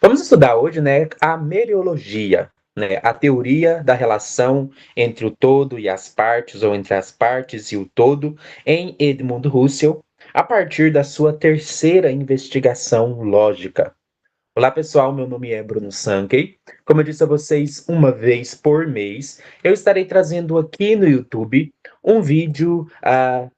Vamos estudar hoje, né, a meriologia, né, a teoria da relação entre o todo e as partes, ou entre as partes e o todo, em Edmund Husserl, a partir da sua terceira investigação lógica. Olá, pessoal, meu nome é Bruno Sankey. Como eu disse a vocês, uma vez por mês, eu estarei trazendo aqui no YouTube um vídeo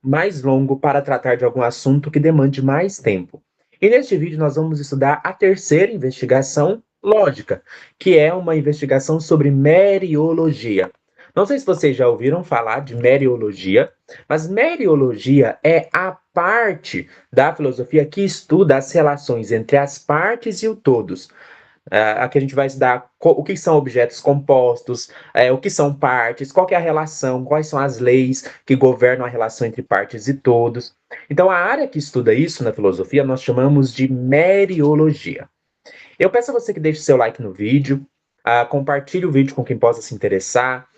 mais longo para tratar de algum assunto que demande mais tempo. E neste vídeo nós vamos estudar a terceira investigação lógica, que é uma investigação sobre meriologia. Não sei se vocês já ouviram falar de meriologia, mas meriologia é a parte da filosofia que estuda as relações entre as partes e o todos. Aqui a gente vai estudar o que são objetos compostos, o que são partes, qual que é a relação, quais são as leis que governam a relação entre partes e todos. Então, a área que estuda isso na filosofia nós chamamos de meriologia. Eu peço a você que deixe seu like no vídeo, compartilhe o vídeo com quem possa se interessar,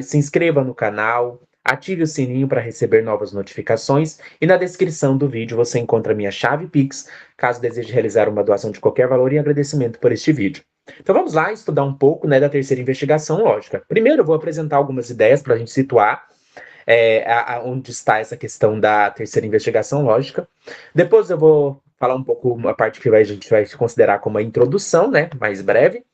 se inscreva no canal, ative o sininho para receber novas notificações e na descrição do vídeo você encontra a minha chave Pix, caso deseje realizar uma doação de qualquer valor em agradecimento por este vídeo. Então vamos lá estudar um pouco, né, da terceira investigação lógica. Primeiro eu vou apresentar algumas ideias para a gente situar onde está essa questão da terceira investigação lógica. Depois eu vou falar um pouco a parte que a gente vai considerar como a introdução, né, mais breve.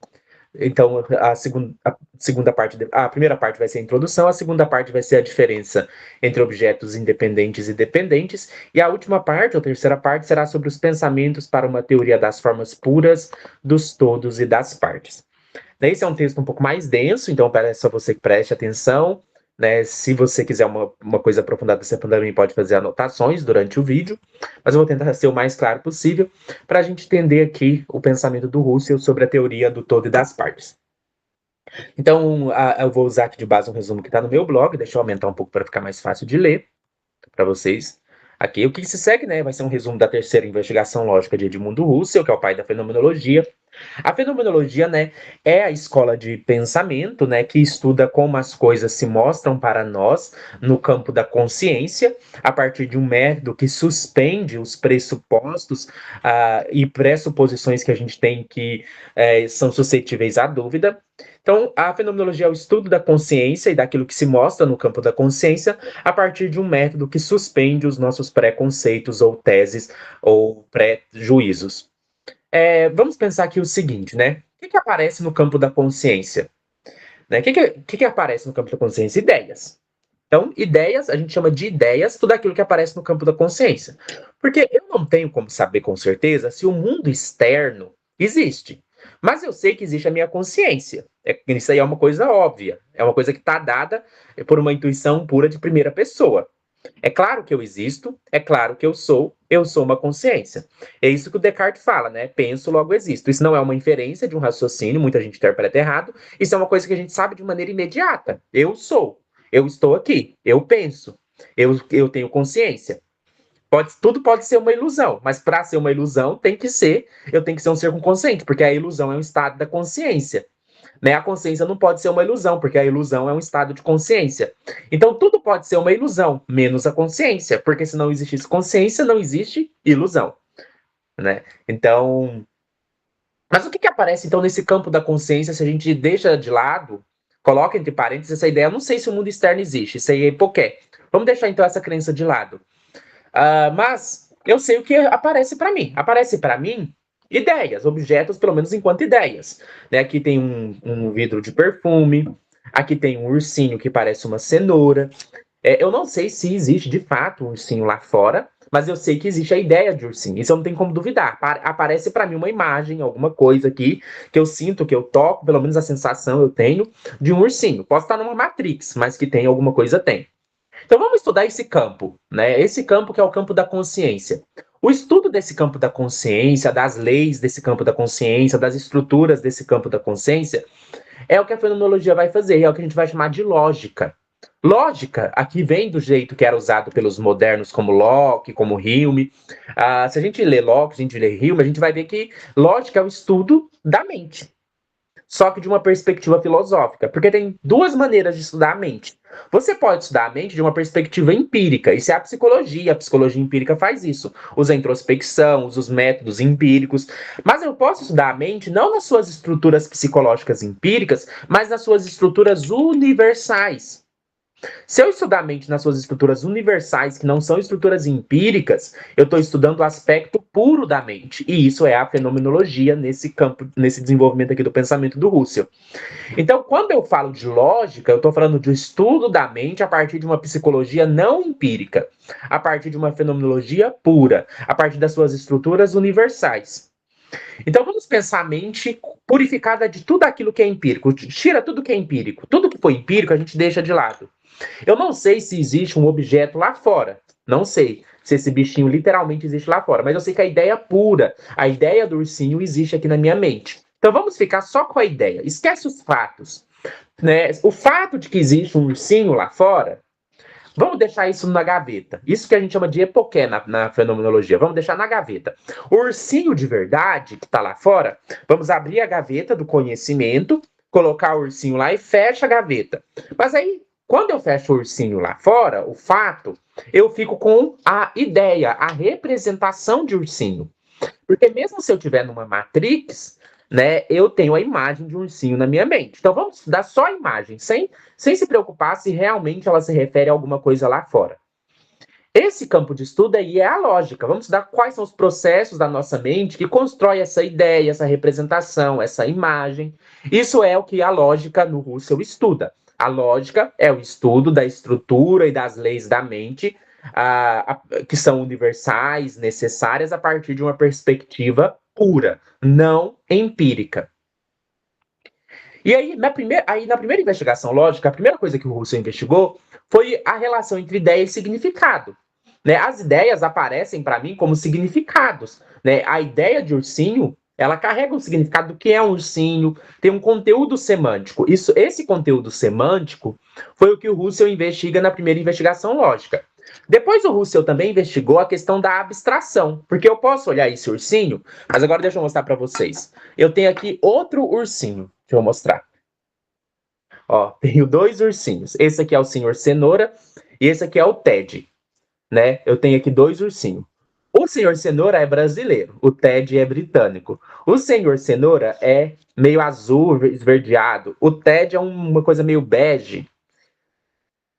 Então, a segunda parte, a primeira parte vai ser a introdução, a segunda parte vai ser a diferença entre objetos independentes e dependentes, e a última parte, ou terceira parte, será sobre os pensamentos para uma teoria das formas puras, dos todos e das partes. Esse é um texto um pouco mais denso, então peço a você que preste atenção, né? Se você quiser uma coisa aprofundada, você também pode fazer anotações durante o vídeo, mas eu vou tentar ser o mais claro possível para a gente entender aqui o pensamento do Husserl sobre a teoria do todo e das partes. Então, eu vou usar aqui de base um resumo que está no meu blog, deixa eu aumentar um pouco para ficar mais fácil de ler para vocês. Aqui, o que se segue, né, vai ser um resumo da terceira investigação lógica de Edmund Husserl, que é o pai da fenomenologia. A fenomenologia, né, é a escola de pensamento, né, que estuda como as coisas se mostram para nós no campo da consciência, a partir de um método que suspende os pressupostos e pressuposições que a gente tem que são suscetíveis à dúvida. Então, a fenomenologia é o estudo da consciência e daquilo que se mostra no campo da consciência a partir de um método que suspende os nossos preconceitos ou teses ou pré-juízos. Vamos pensar aqui o seguinte, né? O que aparece no campo da consciência? Né? O que aparece no campo da consciência? Ideias. Então, ideias, a gente chama de ideias tudo aquilo que aparece no campo da consciência. Porque eu não tenho como saber com certeza se o mundo externo existe. Mas eu sei que existe a minha consciência. Isso aí é uma coisa óbvia. É uma coisa que está dada por uma intuição pura de primeira pessoa. É claro que eu existo, é claro que eu sou uma consciência. É isso que o Descartes fala, né? Penso, logo existo. Isso não é uma inferência de um raciocínio, muita gente interpreta errado. Isso é uma coisa que a gente sabe de maneira imediata. Eu sou, eu estou aqui, eu penso, eu tenho consciência. Tudo pode ser uma ilusão, mas para ser uma ilusão eu tenho que ser um ser consciente, porque a ilusão é um estado da consciência. Né? A consciência não pode ser uma ilusão, porque a ilusão é um estado de consciência. Então, tudo pode ser uma ilusão, menos a consciência, porque se não existisse consciência, não existe ilusão. Né? Então, mas o que aparece, então, nesse campo da consciência, se a gente deixa de lado, coloca entre parênteses essa ideia, eu não sei se o mundo externo existe, isso aí é hipoqué. Vamos deixar, então, essa crença de lado. Mas eu sei o que aparece para mim. Aparece para mim ideias, objetos, pelo menos enquanto ideias. Né? Aqui tem um vidro de perfume, aqui tem um ursinho que parece uma cenoura. Eu não sei se existe de fato um ursinho lá fora, mas eu sei que existe a ideia de ursinho. Isso eu não tenho como duvidar. Aparece para mim uma imagem, alguma coisa aqui, que eu sinto, que eu toco, pelo menos a sensação eu tenho, de um ursinho. Posso estar numa Matrix, mas que tem alguma coisa, tem. Então vamos estudar esse campo, né? Esse campo que é o campo da consciência. O estudo desse campo da consciência, das leis desse campo da consciência, das estruturas desse campo da consciência, é o que a fenomenologia vai fazer, é o que a gente vai chamar de lógica. Lógica, aqui vem do jeito que era usado pelos modernos como Locke, como Hume. Se a gente lê Locke, se a gente lê Hume, a gente vai ver que lógica é o estudo da mente. só que de uma perspectiva filosófica, porque tem duas maneiras de estudar a mente. Você pode estudar a mente de uma perspectiva empírica, isso é a psicologia empírica faz isso, usa a introspecção, usa os métodos empíricos, mas eu posso estudar a mente não nas suas estruturas psicológicas empíricas, mas nas suas estruturas universais. Se eu estudar a mente nas suas estruturas universais, que não são estruturas empíricas, eu estou estudando o aspecto puro da mente. E isso é a fenomenologia nesse campo, nesse desenvolvimento aqui do pensamento do Husserl. Então, quando eu falo de lógica, eu estou falando de estudo da mente a partir de uma psicologia não empírica, a partir de uma fenomenologia pura, a partir das suas estruturas universais. Então, vamos pensar a mente purificada de tudo aquilo que é empírico. Tira tudo que é empírico. Tudo que foi empírico, a gente deixa de lado. Eu não sei se existe um objeto lá fora. Não sei se esse bichinho literalmente existe lá fora. Mas eu sei que a ideia pura, a ideia do ursinho existe aqui na minha mente. Então vamos ficar só com a ideia. Esquece os fatos. Né? O fato de que existe um ursinho lá fora, vamos deixar isso na gaveta. Isso que a gente chama de epoqué na fenomenologia. Vamos deixar na gaveta. O ursinho de verdade que está lá fora, vamos abrir a gaveta do conhecimento, colocar o ursinho lá e fecha a gaveta. Mas aí, quando eu fecho o ursinho lá fora, o fato, eu fico com a ideia, a representação de ursinho. Porque mesmo se eu estiver numa matrix, né, eu tenho a imagem de um ursinho na minha mente. Então vamos estudar só a imagem, sem se preocupar se realmente ela se refere a alguma coisa lá fora. Esse campo de estudo aí é a lógica. Vamos estudar quais são os processos da nossa mente que constrói essa ideia, essa representação, essa imagem. Isso é o que a lógica no Husserl estuda. A lógica é o estudo da estrutura e das leis da mente, que são universais, necessárias, a partir de uma perspectiva pura, não empírica. E aí, na primeira investigação lógica, a primeira coisa que o Husserl investigou foi a relação entre ideia e significado. Né? As ideias aparecem para mim como significados. Né? A ideia de ursinho, ela carrega um significado do que é um ursinho, tem um conteúdo semântico. Esse conteúdo semântico foi o que o Husserl investiga na primeira investigação lógica. Depois o Husserl também investigou a questão da abstração, porque eu posso olhar esse ursinho, mas agora deixa eu mostrar para vocês. Eu tenho aqui outro ursinho, deixa eu mostrar. Ó, tenho dois ursinhos. Esse aqui é o senhor Cenoura e esse aqui é o Ted, né? Eu tenho aqui dois ursinhos. O senhor Cenoura é brasileiro, o Ted é britânico. O senhor Cenoura é meio azul, esverdeado. O Ted é uma coisa meio bege.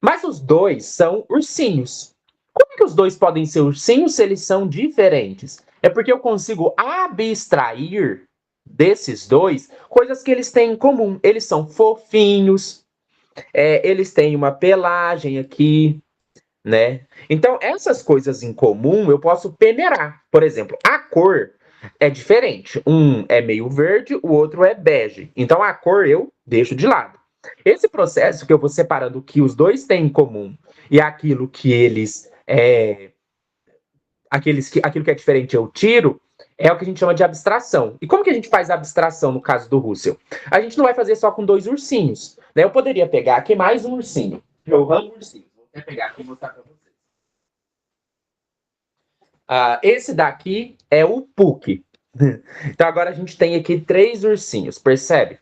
Mas os dois são ursinhos. Como que os dois podem ser ursinhos se eles são diferentes? É porque eu consigo abstrair desses dois coisas que eles têm em comum. Eles são fofinhos, eles têm uma pelagem aqui, né? Então, essas coisas em comum eu posso peneirar. Por exemplo, a cor é diferente. Um é meio verde, o outro é bege. Então, a cor eu deixo de lado. Esse processo que eu vou separando o que os dois têm em comum e aquilo que eles aquilo que é diferente eu tiro, é o que a gente chama de abstração. E como que a gente faz a abstração no caso do Husserl? A gente não vai fazer só com dois ursinhos. Né? Eu poderia pegar aqui mais um ursinho. Eu amo ursinhos. Vou até pegar aqui e mostrar para vocês. Esse daqui é o Puck. Então agora a gente tem aqui 3 ursinhos, percebe?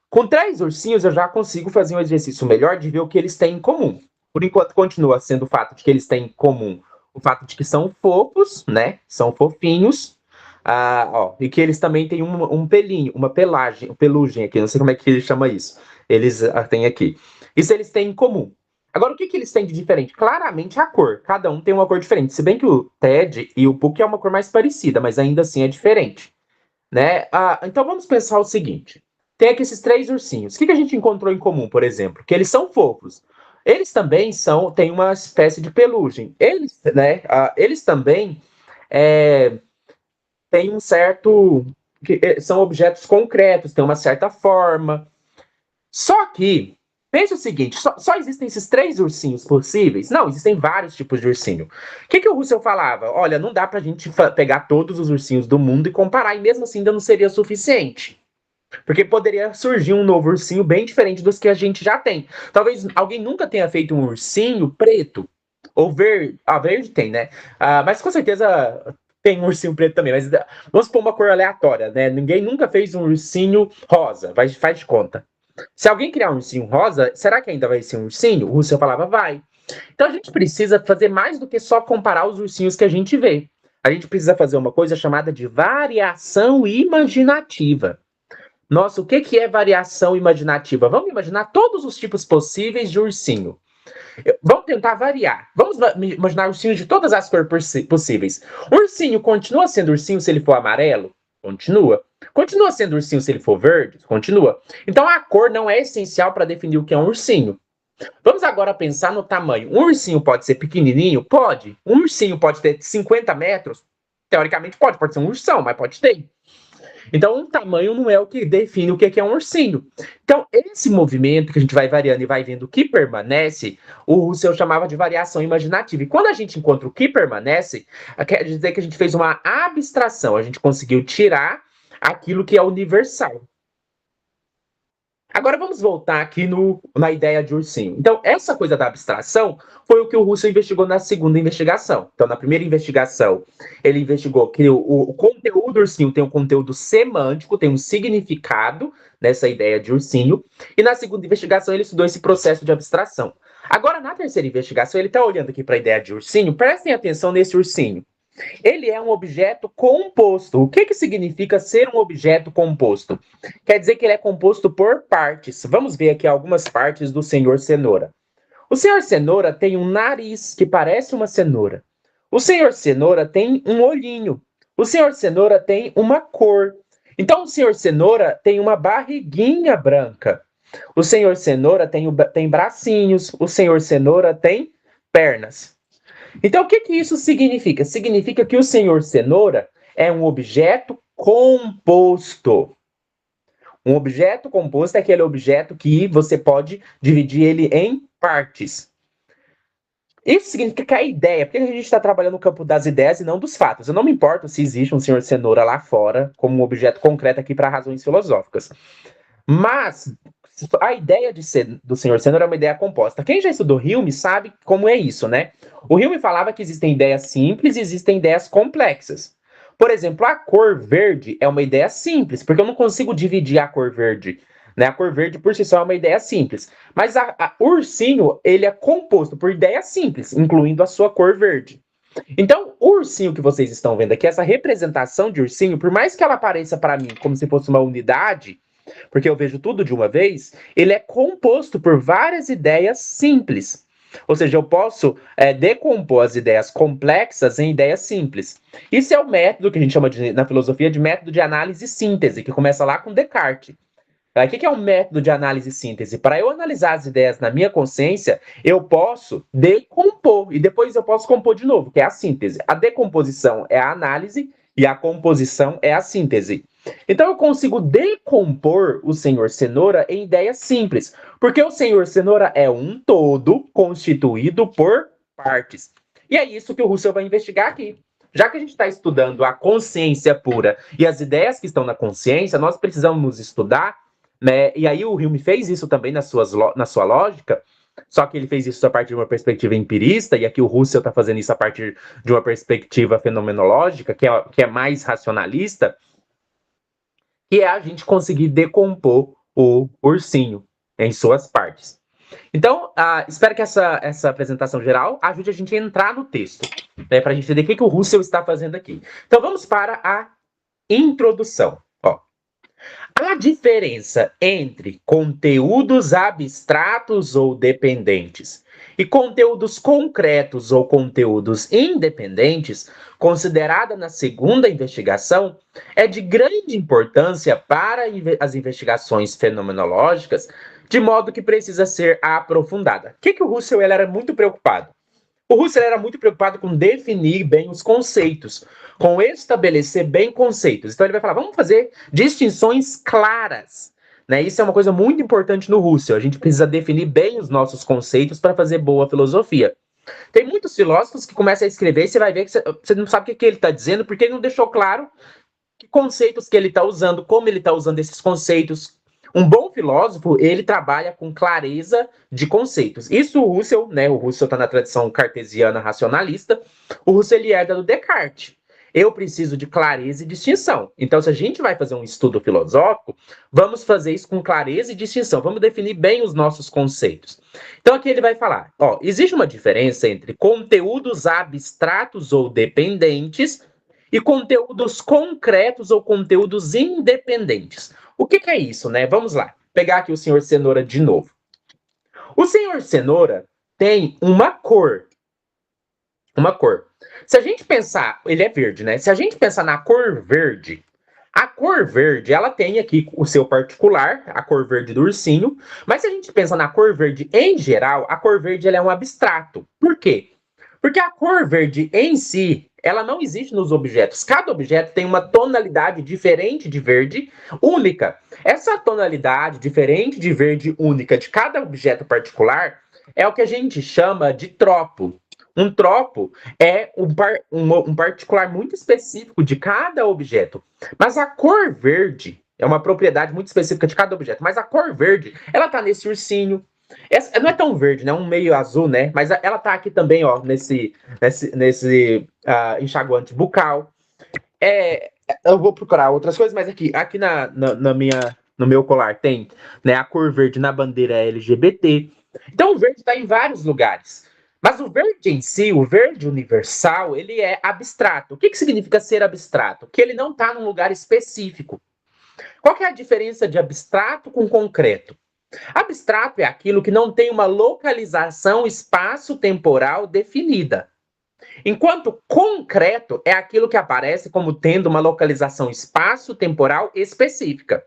Com 3 ursinhos eu já consigo fazer um exercício melhor de ver o que eles têm em comum. Por enquanto continua sendo o fato de que eles têm em comum o fato de que são fofos, né? São fofinhos. E que eles também têm um pelinho, uma pelugem aqui, não sei como é que ele chama isso. Eles têm aqui. Isso eles têm em comum. Agora, o que eles têm de diferente? Claramente a cor. Cada um tem uma cor diferente. Se bem que o Ted e o Puck é uma cor mais parecida, mas ainda assim é diferente. Né? Então vamos pensar o seguinte. Tem aqui esses 3 ursinhos. O que a gente encontrou em comum, por exemplo? Que eles são fofos. Eles também têm uma espécie de pelugem. Eles também têm um certo... são objetos concretos, têm uma certa forma. Só que, pense o seguinte, só existem esses 3 ursinhos possíveis? Não, existem vários tipos de ursinho. O que o Husserl falava? Olha, não dá pra gente pegar todos os ursinhos do mundo e comparar, e mesmo assim ainda não seria suficiente. Porque poderia surgir um novo ursinho bem diferente dos que a gente já tem. Talvez alguém nunca tenha feito um ursinho preto ou verde. Verde tem, né? Mas com certeza Tem um ursinho preto também, mas vamos pôr uma cor aleatória, né? Ninguém nunca fez um ursinho rosa, faz de conta. Se alguém criar um ursinho rosa, será que ainda vai ser um ursinho? O Russell falava, vai. Então a gente precisa fazer mais do que só comparar os ursinhos que a gente vê. A gente precisa fazer uma coisa chamada de variação imaginativa. Nossa, o que é variação imaginativa? Vamos imaginar todos os tipos possíveis de ursinho. Vamos tentar variar. Vamos imaginar ursinhos de todas as cores possíveis. O ursinho continua sendo ursinho se ele for amarelo? Continua. Continua sendo ursinho se ele for verde? Continua. Então a cor não é essencial para definir o que é um ursinho. Vamos agora pensar no tamanho. Um ursinho pode ser pequenininho? Pode. Um ursinho pode ter 50 metros? Teoricamente pode ser um ursão, mas pode ter. Então, o tamanho não é o que define o que é um ursinho. Então, esse movimento que a gente vai variando e vai vendo o que permanece, o Russell chamava de variação imaginativa. E quando a gente encontra o que permanece, quer dizer que a gente fez uma abstração, a gente conseguiu tirar aquilo que é universal. Agora vamos voltar aqui na ideia de ursinho. Então, essa coisa da abstração foi o que o Russell investigou na segunda investigação. Então, na primeira investigação, ele investigou que o conteúdo do ursinho tem um conteúdo semântico, tem um significado nessa ideia de ursinho. E na segunda investigação, ele estudou esse processo de abstração. Agora, na terceira investigação, ele está olhando aqui para a ideia de ursinho. Prestem atenção nesse ursinho. Ele é um objeto composto. O que significa ser um objeto composto? Quer dizer que ele é composto por partes. Vamos ver aqui algumas partes do Senhor Cenoura. O Senhor Cenoura tem um nariz que parece uma cenoura. O Senhor Cenoura tem um olhinho. O Senhor Cenoura tem uma cor. Então, o Senhor Cenoura tem uma barriguinha branca. O Senhor Cenoura tem bracinhos. O Senhor Cenoura tem pernas. Então, o que isso significa? Significa que o Senhor Cenoura é um objeto composto. Um objeto composto é aquele objeto que você pode dividir ele em partes. Isso significa que a ideia, porque a gente está trabalhando no campo das ideias e não dos fatos. Eu não me importo se existe um Senhor Cenoura lá fora como um objeto concreto aqui para razões filosóficas. Mas a ideia do Senhor Cenoura é uma ideia composta. Quem já estudou Hume sabe como é isso, né? O Hume falava que existem ideias simples e existem ideias complexas. Por exemplo, a cor verde é uma ideia simples, porque eu não consigo dividir a cor verde. Né? A cor verde por si só é uma ideia simples. Mas o ursinho, ele é composto por ideias simples, incluindo a sua cor verde. Então, o ursinho que vocês estão vendo aqui, essa representação de ursinho, por mais que ela apareça para mim como se fosse uma unidade, porque eu vejo tudo de uma vez, ele é composto por várias ideias simples. Ou seja, eu posso decompor as ideias complexas em ideias simples. Isso é o método que a gente chama na filosofia de método de análise e síntese, que começa lá com Descartes. O que é um método de análise e síntese? Para eu analisar as ideias na minha consciência, eu posso decompor, e depois eu posso compor de novo, que é a síntese. A decomposição é a análise e a composição é a síntese. Então eu consigo decompor o Senhor Cenoura em ideias simples, porque o Senhor Cenoura é um todo constituído por partes. E é isso que o Russell vai investigar aqui. Já que a gente está estudando a consciência pura e as ideias que estão na consciência, nós precisamos estudar, né? E aí o Hume fez isso também na sua lógica, só que ele fez isso a partir de uma perspectiva empirista, e aqui o Russell está fazendo isso a partir de uma perspectiva fenomenológica, que é mais racionalista, que é a gente conseguir decompor o ursinho em suas partes. Então, espero que essa apresentação geral ajude a gente a entrar no texto, né, para a gente entender o que o Russell está fazendo aqui. Então, vamos para a introdução. A diferença entre conteúdos abstratos ou dependentes e conteúdos concretos ou conteúdos independentes, considerada na segunda investigação, é de grande importância para as investigações fenomenológicas, de modo que precisa ser aprofundada. O que o Russell era muito preocupado? O Russell era muito preocupado com definir bem os conceitos, com estabelecer bem conceitos. Então ele vai falar, vamos fazer distinções claras. Né? Isso é uma coisa muito importante no Russell. A gente precisa definir bem os nossos conceitos para fazer boa filosofia. Tem muitos filósofos que começam a escrever e você vai ver que você não sabe o que ele está dizendo, porque ele não deixou claro que conceitos que ele está usando, como ele está usando esses conceitos. Um bom filósofo, ele trabalha com clareza de conceitos. Isso o Russell, né? O Russell está na tradição cartesiana racionalista. O Russell ele herda do Descartes. eu preciso de clareza e distinção. Então, se a gente vai fazer um estudo filosófico, vamos fazer isso com clareza e distinção. Vamos definir bem os nossos conceitos. Então, aqui ele vai falar: ó, existe uma diferença entre conteúdos abstratos ou dependentes e conteúdos concretos ou conteúdos independentes. O que é isso, né? Vamos lá. Pegar aqui o senhor Cenoura de novo. O senhor Cenoura tem uma cor. Uma cor. Se a gente pensar, ele é verde, né? Se a gente pensar na cor verde, a cor verde, ela tem aqui o seu particular, a cor verde do ursinho, mas se a gente pensa na cor verde em geral, a cor verde ela é um abstrato. Por quê? Porque a cor verde em si, ela não existe nos objetos. Cada objeto tem uma tonalidade diferente de verde única. Essa tonalidade diferente de verde única de cada objeto particular é o que a gente chama de tropo. Um tropo é um particular muito específico de cada objeto. Mas a cor verde é uma propriedade muito específica de cada objeto. Mas a cor verde, ela tá nesse ursinho. Essa, não é tão verde, né? Um meio azul, né? Mas ela tá aqui também, ó, nesse enxaguante bucal. Eu vou procurar outras coisas, mas aqui no meu colar tem, né, a cor verde na bandeira LGBT. Então o verde está em vários lugares. Mas o verde em si, o verde universal, ele é abstrato. O que significa ser abstrato? Que ele não está num lugar específico. Qual que é a diferença de abstrato com concreto? Abstrato é aquilo que não tem uma localização espaço-temporal definida. Enquanto concreto é aquilo que aparece como tendo uma localização espaço-temporal específica.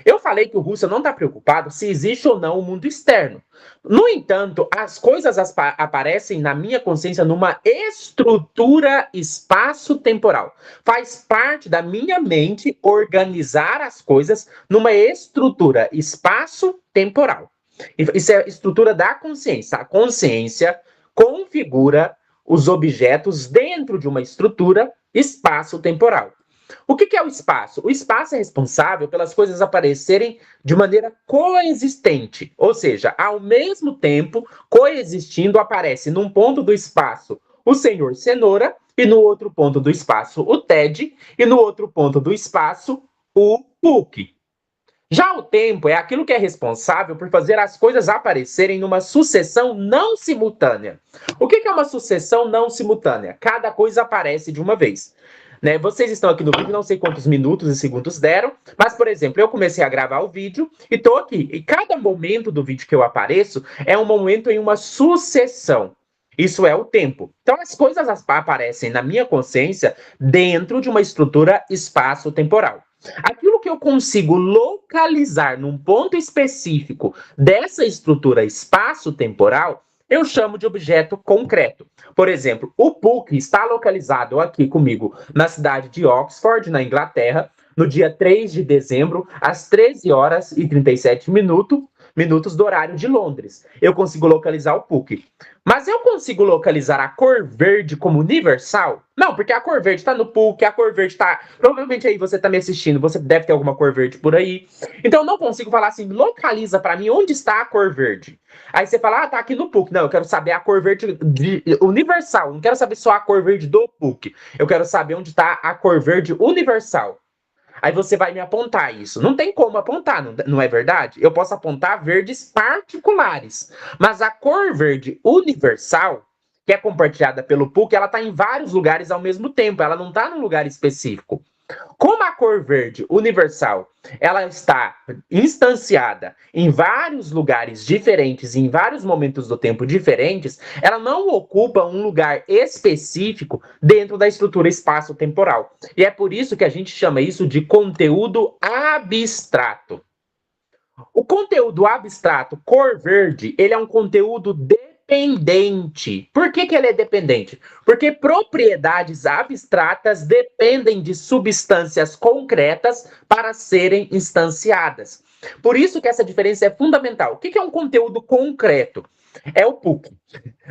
Eu falei que o Russell não está preocupado se existe ou não o mundo externo. No entanto, as coisas aparecem na minha consciência numa estrutura espaço-temporal. Faz parte da minha mente organizar as coisas numa estrutura espaço-temporal. Isso é a estrutura da consciência. A consciência configura os objetos dentro de uma estrutura espaço-temporal. O que é o espaço? O espaço é responsável pelas coisas aparecerem de maneira coexistente, ou seja, ao mesmo tempo, coexistindo, aparece num ponto do espaço o senhor Cenoura, e no outro ponto do espaço o Ted, e no outro ponto do espaço o Puck. Já o tempo é aquilo que é responsável por fazer as coisas aparecerem numa sucessão não simultânea. O que é uma sucessão não simultânea? Cada coisa aparece de uma vez. Né? Vocês estão aqui no vídeo, não sei quantos minutos e segundos deram, mas, por exemplo, eu comecei a gravar o vídeo e estou aqui. E cada momento do vídeo que eu apareço é um momento em uma sucessão. Isso é o tempo. Então, as coisas aparecem na minha consciência dentro de uma estrutura espaço-temporal. Aquilo que eu consigo localizar num ponto específico dessa estrutura espaço-temporal, eu chamo de objeto concreto. Por exemplo, o Puck está localizado aqui comigo na cidade de Oxford, na Inglaterra, no dia 3 de dezembro, às 13 horas e 37 minutos do horário de Londres. Eu consigo localizar o Puck. Mas eu consigo localizar a cor verde como universal? Não, porque a cor verde está no Puck, a cor verde está... Provavelmente aí você está me assistindo, você deve ter alguma cor verde por aí. Então eu não consigo falar assim, localiza para mim onde está a cor verde. Aí você fala, tá aqui no Puck. Não, eu quero saber a cor verde universal. Não quero saber só a cor verde do Puck. Eu quero saber onde está a cor verde universal. Aí você vai me apontar isso. Não tem como apontar, não é verdade? Eu posso apontar verdes particulares. Mas a cor verde universal, que é compartilhada pelo Puck, ela está em vários lugares ao mesmo tempo. Ela não está num lugar específico. Como a cor verde universal, ela está instanciada em vários lugares diferentes, em vários momentos do tempo diferentes, ela não ocupa um lugar específico dentro da estrutura espaço-temporal. E é por isso que a gente chama isso de conteúdo abstrato. O conteúdo abstrato, cor verde, ele é um conteúdo dependente. Por que ele é dependente? Porque propriedades abstratas dependem de substâncias concretas para serem instanciadas. Por isso que essa diferença é fundamental. O que é um conteúdo concreto? É o Puck.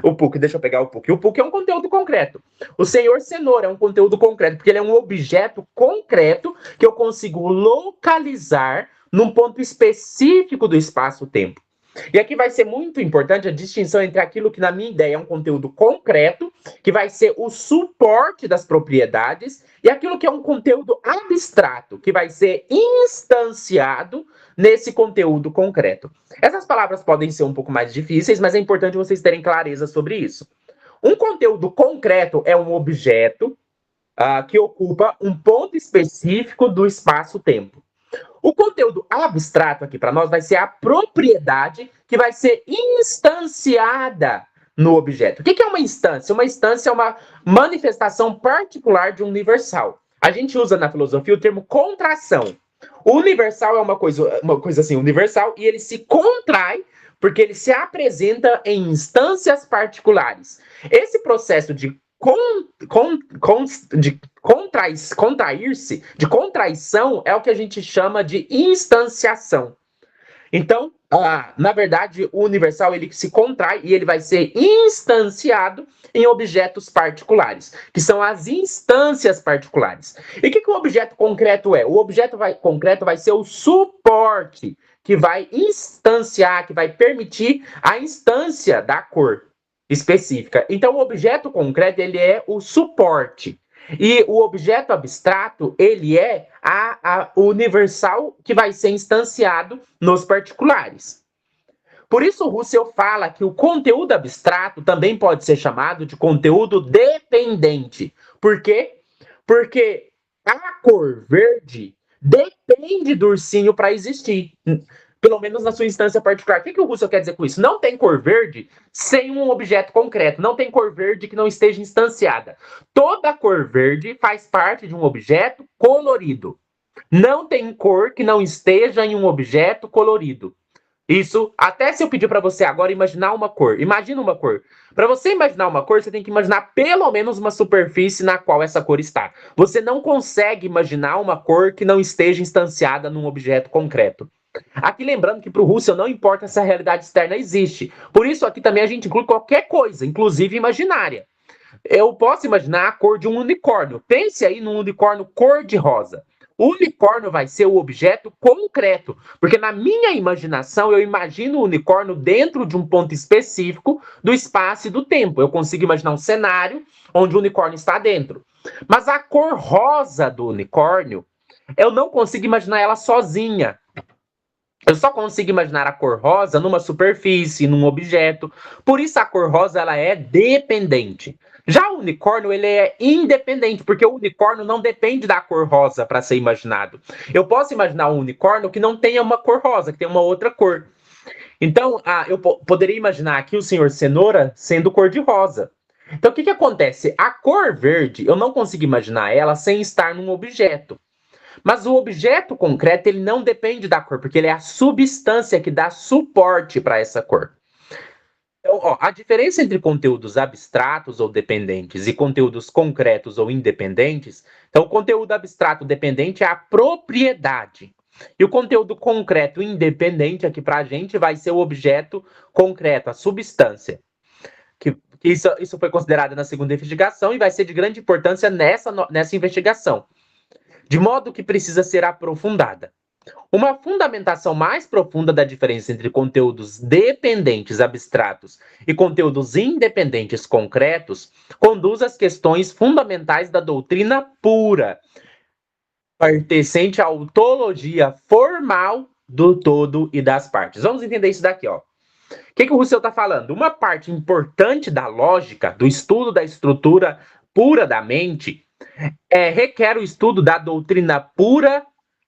O Puck, deixa eu pegar o Puck. O Puck é um conteúdo concreto. O senhor Cenoura é um conteúdo concreto, porque ele é um objeto concreto que eu consigo localizar num ponto específico do espaço-tempo. E aqui vai ser muito importante a distinção entre aquilo que, na minha ideia, é um conteúdo concreto, que vai ser o suporte das propriedades, e aquilo que é um conteúdo abstrato, que vai ser instanciado nesse conteúdo concreto. Essas palavras podem ser um pouco mais difíceis, mas é importante vocês terem clareza sobre isso. Um conteúdo concreto é um objeto que ocupa um ponto específico do espaço-tempo. O conteúdo abstrato aqui para nós vai ser a propriedade que vai ser instanciada no objeto. O que é uma instância? Uma instância é uma manifestação particular de um universal. A gente usa na filosofia o termo contração. O universal é uma coisa assim, universal, e ele se contrai porque ele se apresenta em instâncias particulares. Esse processo de contrair-se, de contraição, é o que a gente chama de instanciação. Então, na verdade, o universal ele se contrai e ele vai ser instanciado em objetos particulares, que são as instâncias particulares. E o que o objeto concreto é? O objeto concreto vai ser o suporte que vai instanciar, que vai permitir a instância da cor específica. Então, o objeto concreto ele é o suporte. E o objeto abstrato, ele é o universal que vai ser instanciado nos particulares. Por isso, Russell fala que o conteúdo abstrato também pode ser chamado de conteúdo dependente. Por quê? Porque a cor verde depende do ursinho para existir. Pelo menos na sua instância particular. O que o Russell quer dizer com isso? Não tem cor verde sem um objeto concreto. Não tem cor verde que não esteja instanciada. Toda cor verde faz parte de um objeto colorido. Não tem cor que não esteja em um objeto colorido. Isso, até se eu pedir para você agora imaginar uma cor. Imagina uma cor. Para você imaginar uma cor, você tem que imaginar pelo menos uma superfície na qual essa cor está. Você não consegue imaginar uma cor que não esteja instanciada num objeto concreto. Aqui lembrando que para o Russell não importa se a realidade externa existe. Por isso aqui também a gente inclui qualquer coisa, inclusive imaginária. Eu posso imaginar a cor de um unicórnio. Pense aí num unicórnio cor-de-rosa. O unicórnio vai ser o objeto concreto, porque na minha imaginação eu imagino o unicórnio dentro de um ponto específico do espaço e do tempo. Eu consigo imaginar um cenário onde o unicórnio está dentro. Mas a cor rosa do unicórnio, eu não consigo imaginar ela sozinha. Eu só consigo imaginar a cor rosa numa superfície, num objeto. Por isso a cor rosa ela é dependente. Já o unicórnio ele é independente, porque o unicórnio não depende da cor rosa para ser imaginado. Eu posso imaginar um unicórnio que não tenha uma cor rosa, que tenha uma outra cor. Então, eu poderia imaginar aqui o senhor Cenoura sendo cor de rosa. Então, o que acontece? A cor verde, eu não consigo imaginar ela sem estar num objeto. Mas o objeto concreto ele não depende da cor, porque ele é a substância que dá suporte para essa cor. Então, a diferença entre conteúdos abstratos ou dependentes e conteúdos concretos ou independentes, então o conteúdo abstrato dependente é a propriedade. E o conteúdo concreto independente aqui para a gente vai ser o objeto concreto, a substância. Isso foi considerado na segunda investigação e vai ser de grande importância nessa investigação. De modo que precisa ser aprofundada. Uma fundamentação mais profunda da diferença entre conteúdos dependentes abstratos e conteúdos independentes concretos conduz às questões fundamentais da doutrina pura, pertencente à ontologia formal do todo e das partes. Vamos entender isso daqui, ó. O que o Russell está falando? Uma parte importante da lógica, do estudo da estrutura pura da mente, requer o estudo da doutrina pura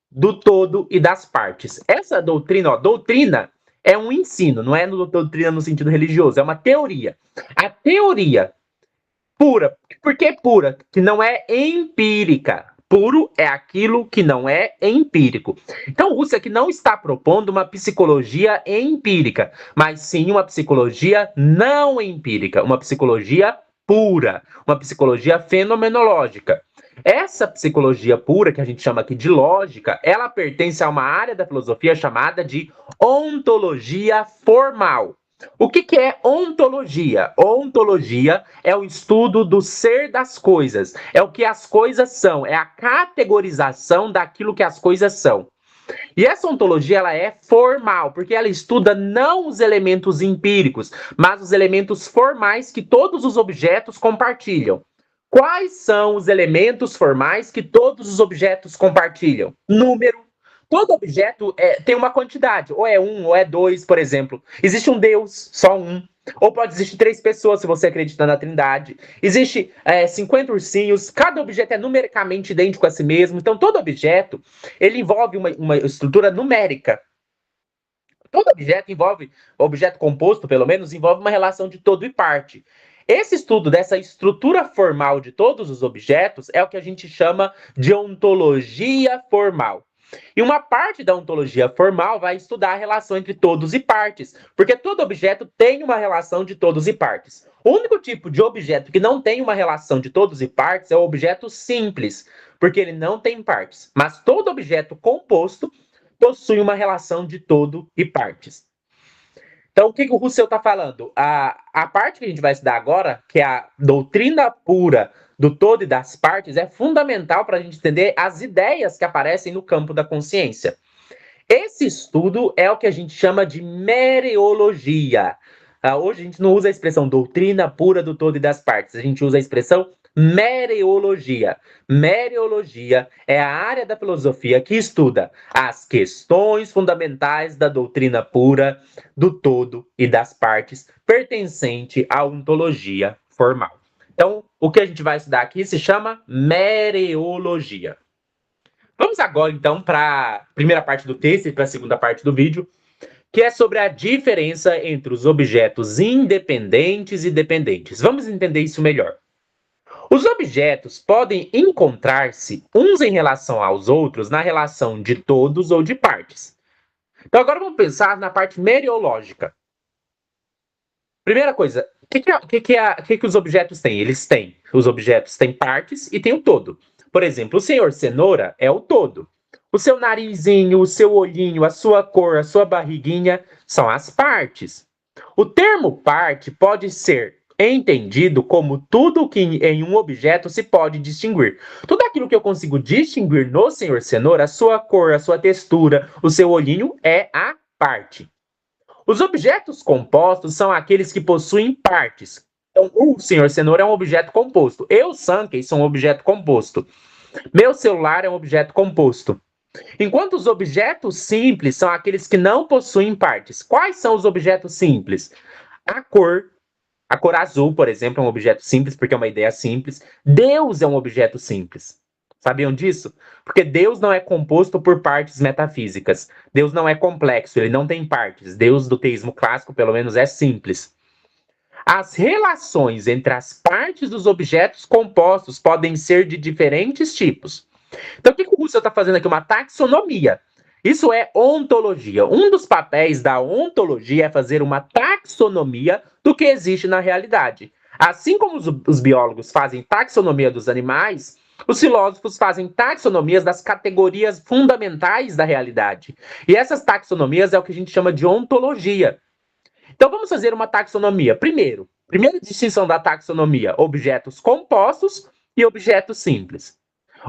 do todo e das partes. Essa doutrina, doutrina é um ensino, não é doutrina no sentido religioso, é uma teoria. A teoria pura, por que pura? Que não é empírica. Puro é aquilo que não é empírico. Então, o Russell aqui não está propondo uma psicologia empírica, mas sim uma psicologia não empírica, uma psicologia pura, uma psicologia fenomenológica. Essa psicologia pura, que a gente chama aqui de lógica, ela pertence a uma área da filosofia chamada de ontologia formal. O que é ontologia? Ontologia é o estudo do ser das coisas, é o que as coisas são, é a categorização daquilo que as coisas são. E essa ontologia ela é formal, porque ela estuda não os elementos empíricos, mas os elementos formais que todos os objetos compartilham. Quais são os elementos formais que todos os objetos compartilham? Número. Todo objeto tem uma quantidade, ou é um, ou é dois, por exemplo. Existe um Deus, só um. Ou pode existir 3 pessoas, se você acredita na Trindade. Existe 50 ursinhos, cada objeto é numericamente idêntico a si mesmo. Então, todo objeto, ele envolve uma estrutura numérica. Todo objeto composto, pelo menos, envolve uma relação de todo e parte. Esse estudo dessa estrutura formal de todos os objetos é o que a gente chama de ontologia formal. E uma parte da ontologia formal vai estudar a relação entre todos e partes, porque todo objeto tem uma relação de todos e partes. O único tipo de objeto que não tem uma relação de todos e partes é o objeto simples, porque ele não tem partes. Mas todo objeto composto possui uma relação de todo e partes. Então, o que o Russell está falando? A parte que a gente vai estudar agora, que é a doutrina pura do todo e das partes, é fundamental para a gente entender as ideias que aparecem no campo da consciência. Esse estudo é o que a gente chama de mereologia. Hoje a gente não usa a expressão doutrina pura do todo e das partes, a gente usa a expressão mereologia. Mereologia é a área da filosofia que estuda as questões fundamentais da doutrina pura, do todo e das partes, pertencente à ontologia formal. Então, o que a gente vai estudar aqui se chama mereologia. Vamos agora, então, para a primeira parte do texto e para a segunda parte do vídeo, que é sobre a diferença entre os objetos independentes e dependentes. Vamos entender isso melhor. Os objetos podem encontrar-se uns em relação aos outros na relação de todos ou de partes. Então, agora vamos pensar na parte mereológica. Primeira coisa, o que os objetos têm? Os objetos têm partes e têm o todo. Por exemplo, o senhor cenoura é o todo. O seu narizinho, o seu olhinho, a sua cor, a sua barriguinha são as partes. O termo parte pode ser entendido como tudo que em um objeto se pode distinguir. Tudo aquilo que eu consigo distinguir no senhor cenoura, a sua cor, a sua textura, o seu olhinho, é a parte. Os objetos compostos são aqueles que possuem partes. Então, o senhor cenoura é um objeto composto. Eu, Sankey, sou um objeto composto. Meu celular é um objeto composto. Enquanto os objetos simples são aqueles que não possuem partes. Quais são os objetos simples? A cor azul, por exemplo, é um objeto simples, porque é uma ideia simples. Deus é um objeto simples. Sabiam disso? Porque Deus não é composto por partes metafísicas. Deus não é complexo, ele não tem partes. Deus do teísmo clássico, pelo menos, é simples. As relações entre as partes dos objetos compostos podem ser de diferentes tipos. Então, o que o Russell está fazendo aqui? Uma taxonomia. Isso é ontologia. Um dos papéis da ontologia é fazer uma taxonomia do que existe na realidade. Assim como os biólogos fazem taxonomia dos animais, os filósofos fazem taxonomias das categorias fundamentais da realidade. E essas taxonomias é o que a gente chama de ontologia. Então, vamos fazer uma taxonomia. Primeira distinção da taxonomia: objetos compostos e objetos simples.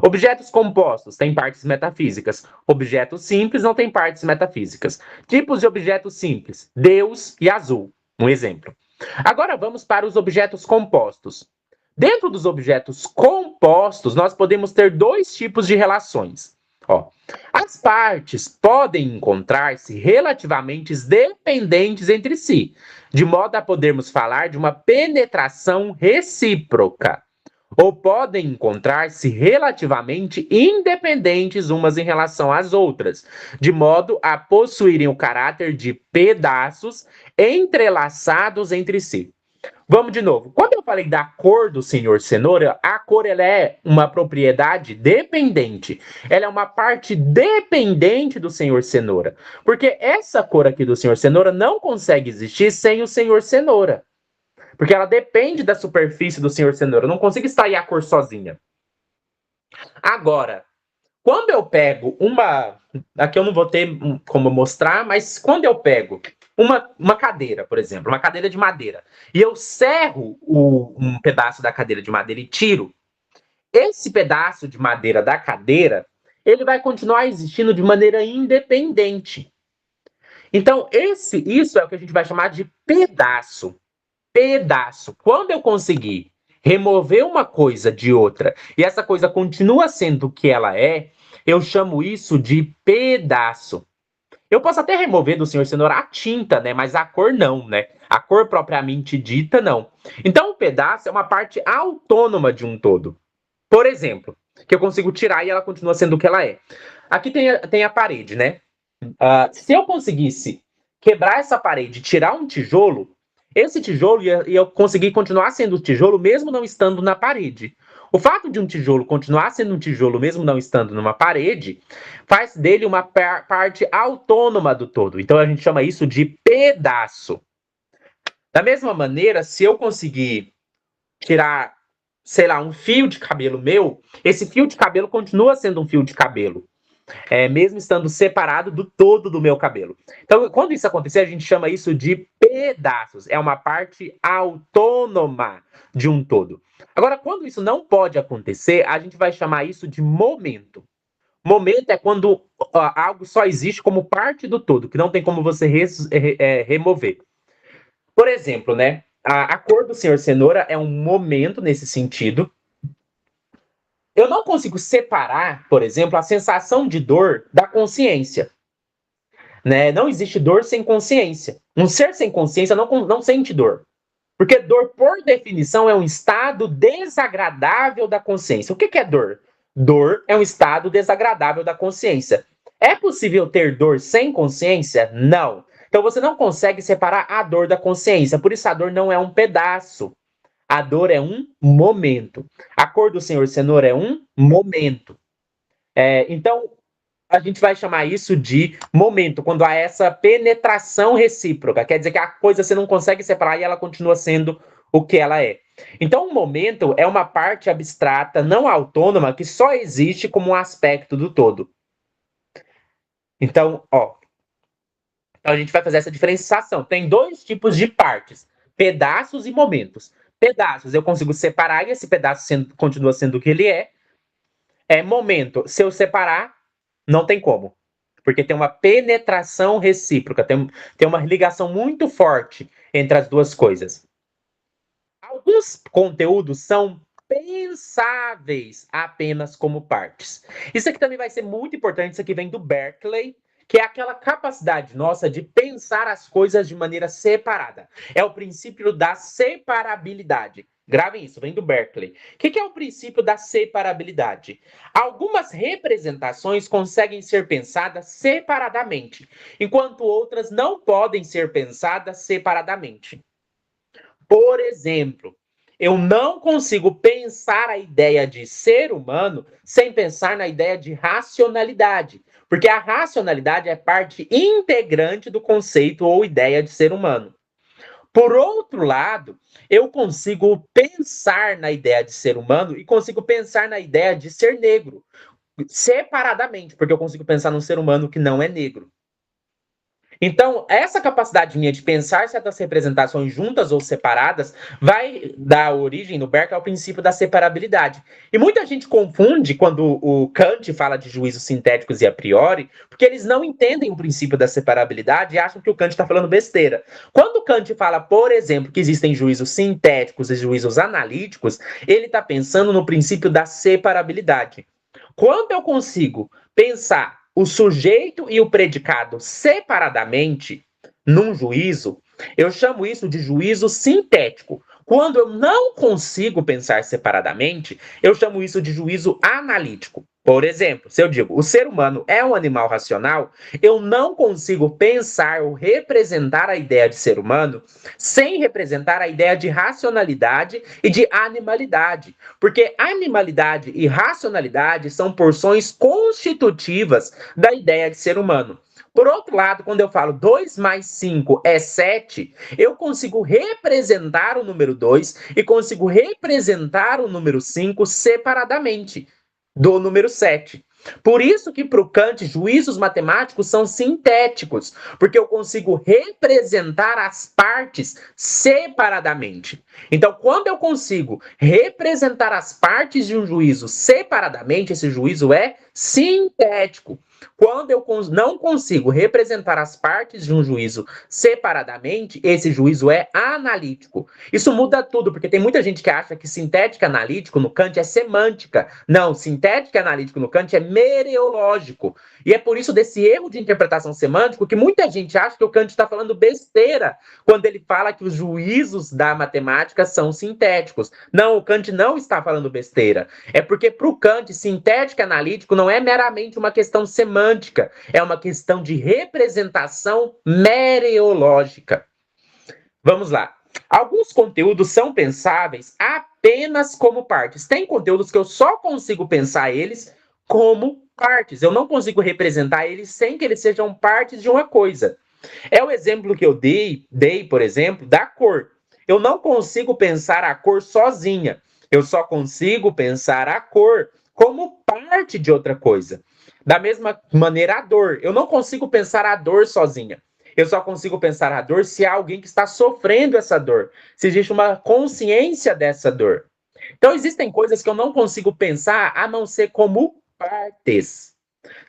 Objetos compostos têm partes metafísicas. Objetos simples não têm partes metafísicas. Tipos de objetos simples: Deus e azul. Um exemplo. Agora vamos para os objetos compostos. Dentro dos objetos compostos, nós podemos ter 2 tipos de relações. As partes podem encontrar-se relativamente dependentes entre si, de modo a podermos falar de uma penetração recíproca. Ou podem encontrar-se relativamente independentes umas em relação às outras, de modo a possuírem o caráter de pedaços entrelaçados entre si. Vamos de novo. Quando eu falei da cor do senhor cenoura, a cor ela é uma propriedade dependente. Ela é uma parte dependente do senhor cenoura. Porque essa cor aqui do senhor cenoura não consegue existir sem o senhor cenoura. Porque ela depende da superfície do senhor cenoura. Eu não consigo extrair a cor sozinha. Agora, quando eu pego uma... Aqui eu não vou ter como mostrar, mas quando eu pego uma cadeira, por exemplo, uma cadeira de madeira, e eu serro um pedaço da cadeira de madeira e tiro, esse pedaço de madeira da cadeira, ele vai continuar existindo de maneira independente. Então, isso é o que a gente vai chamar de pedaço. Pedaço. Quando eu conseguir remover uma coisa de outra e essa coisa continua sendo o que ela é, eu chamo isso de pedaço. Eu posso até remover do Senhor Cenoura a tinta, né? Mas a cor não, né? A cor propriamente dita, não. Então, o pedaço é uma parte autônoma de um todo. Por exemplo, que eu consigo tirar e ela continua sendo o que ela é. Aqui tem a parede, né? Se eu conseguisse quebrar essa parede e tirar um tijolo, esse tijolo ia eu conseguir continuar sendo tijolo mesmo não estando na parede. O fato de um tijolo continuar sendo um tijolo mesmo não estando numa parede faz dele uma parte autônoma do todo. Então a gente chama isso de pedaço. Da mesma maneira, se eu conseguir tirar, sei lá, um fio de cabelo meu, esse fio de cabelo continua sendo um fio de cabelo. Mesmo estando separado do todo do meu cabelo. Então, quando isso acontecer, a gente chama isso de pedaços. É uma parte autônoma de um todo. Agora, quando isso não pode acontecer, a gente vai chamar isso de momento. Momento é quando algo só existe como parte do todo, que não tem como você remover. Por exemplo, né? A cor do Senhor Cenoura é um momento nesse sentido. Eu não consigo separar, por exemplo, a sensação de dor da consciência. Né? Não existe dor sem consciência. Um ser sem consciência não sente dor. Porque dor, por definição, é um estado desagradável da consciência. O que é dor? Dor é um estado desagradável da consciência. É possível ter dor sem consciência? Não. Então você não consegue separar a dor da consciência. Por isso a dor não é um pedaço. A dor é um momento. A cor do Senhor Cenoura é um momento. Então, a gente vai chamar isso de momento, quando há essa penetração recíproca. Quer dizer que a coisa você não consegue separar e ela continua sendo o que ela é. Então, o momento é uma parte abstrata, não autônoma, que só existe como um aspecto do todo. Então, a gente vai fazer essa diferenciação. Tem dois tipos de partes: pedaços e momentos. Pedaços eu consigo separar e esse pedaço continua sendo o que ele é. Momento, se eu separar, não tem como. Porque tem uma penetração recíproca, tem uma ligação muito forte entre as duas coisas. Alguns conteúdos são pensáveis apenas como partes. Isso aqui também vai ser muito importante, isso aqui vem do Berkeley, que é aquela capacidade nossa de pensar as coisas de maneira separada. É o princípio da separabilidade. Gravem isso, vem do Berkeley. O que é o princípio da separabilidade? Algumas representações conseguem ser pensadas separadamente, enquanto outras não podem ser pensadas separadamente. Por exemplo, eu não consigo pensar a ideia de ser humano sem pensar na ideia de racionalidade, porque a racionalidade é parte integrante do conceito ou ideia de ser humano. Por outro lado, eu consigo pensar na ideia de ser humano e consigo pensar na ideia de ser negro, separadamente, porque eu consigo pensar num ser humano que não é negro. Então, essa capacidade minha de pensar certas representações juntas ou separadas vai dar origem no Berkeley ao princípio da separabilidade. E muita gente confunde quando o Kant fala de juízos sintéticos e a priori, porque eles não entendem o princípio da separabilidade e acham que o Kant está falando besteira. Quando o Kant fala, por exemplo, que existem juízos sintéticos e juízos analíticos, ele está pensando no princípio da separabilidade. Quando eu consigo pensar o sujeito e o predicado separadamente num juízo, eu chamo isso de juízo sintético. Quando eu não consigo pensar separadamente, eu chamo isso de juízo analítico. Por exemplo, se eu digo o ser humano é um animal racional, eu não consigo pensar ou representar a ideia de ser humano sem representar a ideia de racionalidade e de animalidade. Porque animalidade e racionalidade são porções constitutivas da ideia de ser humano. Por outro lado, quando eu falo 2 mais 5 é 7, eu consigo representar o número 2 e consigo representar o número 5 separadamente do número 7. Por isso que para o Kant, juízos matemáticos são sintéticos, porque eu consigo representar as partes separadamente. Então, quando eu consigo representar as partes de um juízo separadamente, esse juízo é sintético. Quando eu não consigo representar as partes de um juízo separadamente, esse juízo é analítico. Isso muda tudo, porque tem muita gente que acha que sintético e analítico no Kant é semântica. Não, sintético e analítico no Kant é mereológico. E é por isso desse erro de interpretação semântico que muita gente acha que o Kant está falando besteira quando ele fala que os juízos da matemática são sintéticos. Não, o Kant não está falando besteira. É porque para o Kant, sintético e analítico não é meramente uma questão semântica, é uma questão de representação mereológica. Vamos lá. Alguns conteúdos são pensáveis apenas como partes. Tem conteúdos que eu só consigo pensar eles como partes. Eu não consigo representar eles sem que eles sejam partes de uma coisa. É o exemplo que eu dei, por exemplo, da cor. Eu não consigo pensar a cor sozinha. Eu só consigo pensar a cor como parte de outra coisa. Da mesma maneira, a dor. Eu não consigo pensar a dor sozinha. Eu só consigo pensar a dor se há alguém que está sofrendo essa dor. Se existe uma consciência dessa dor. Então, existem coisas que eu não consigo pensar a não ser como partes.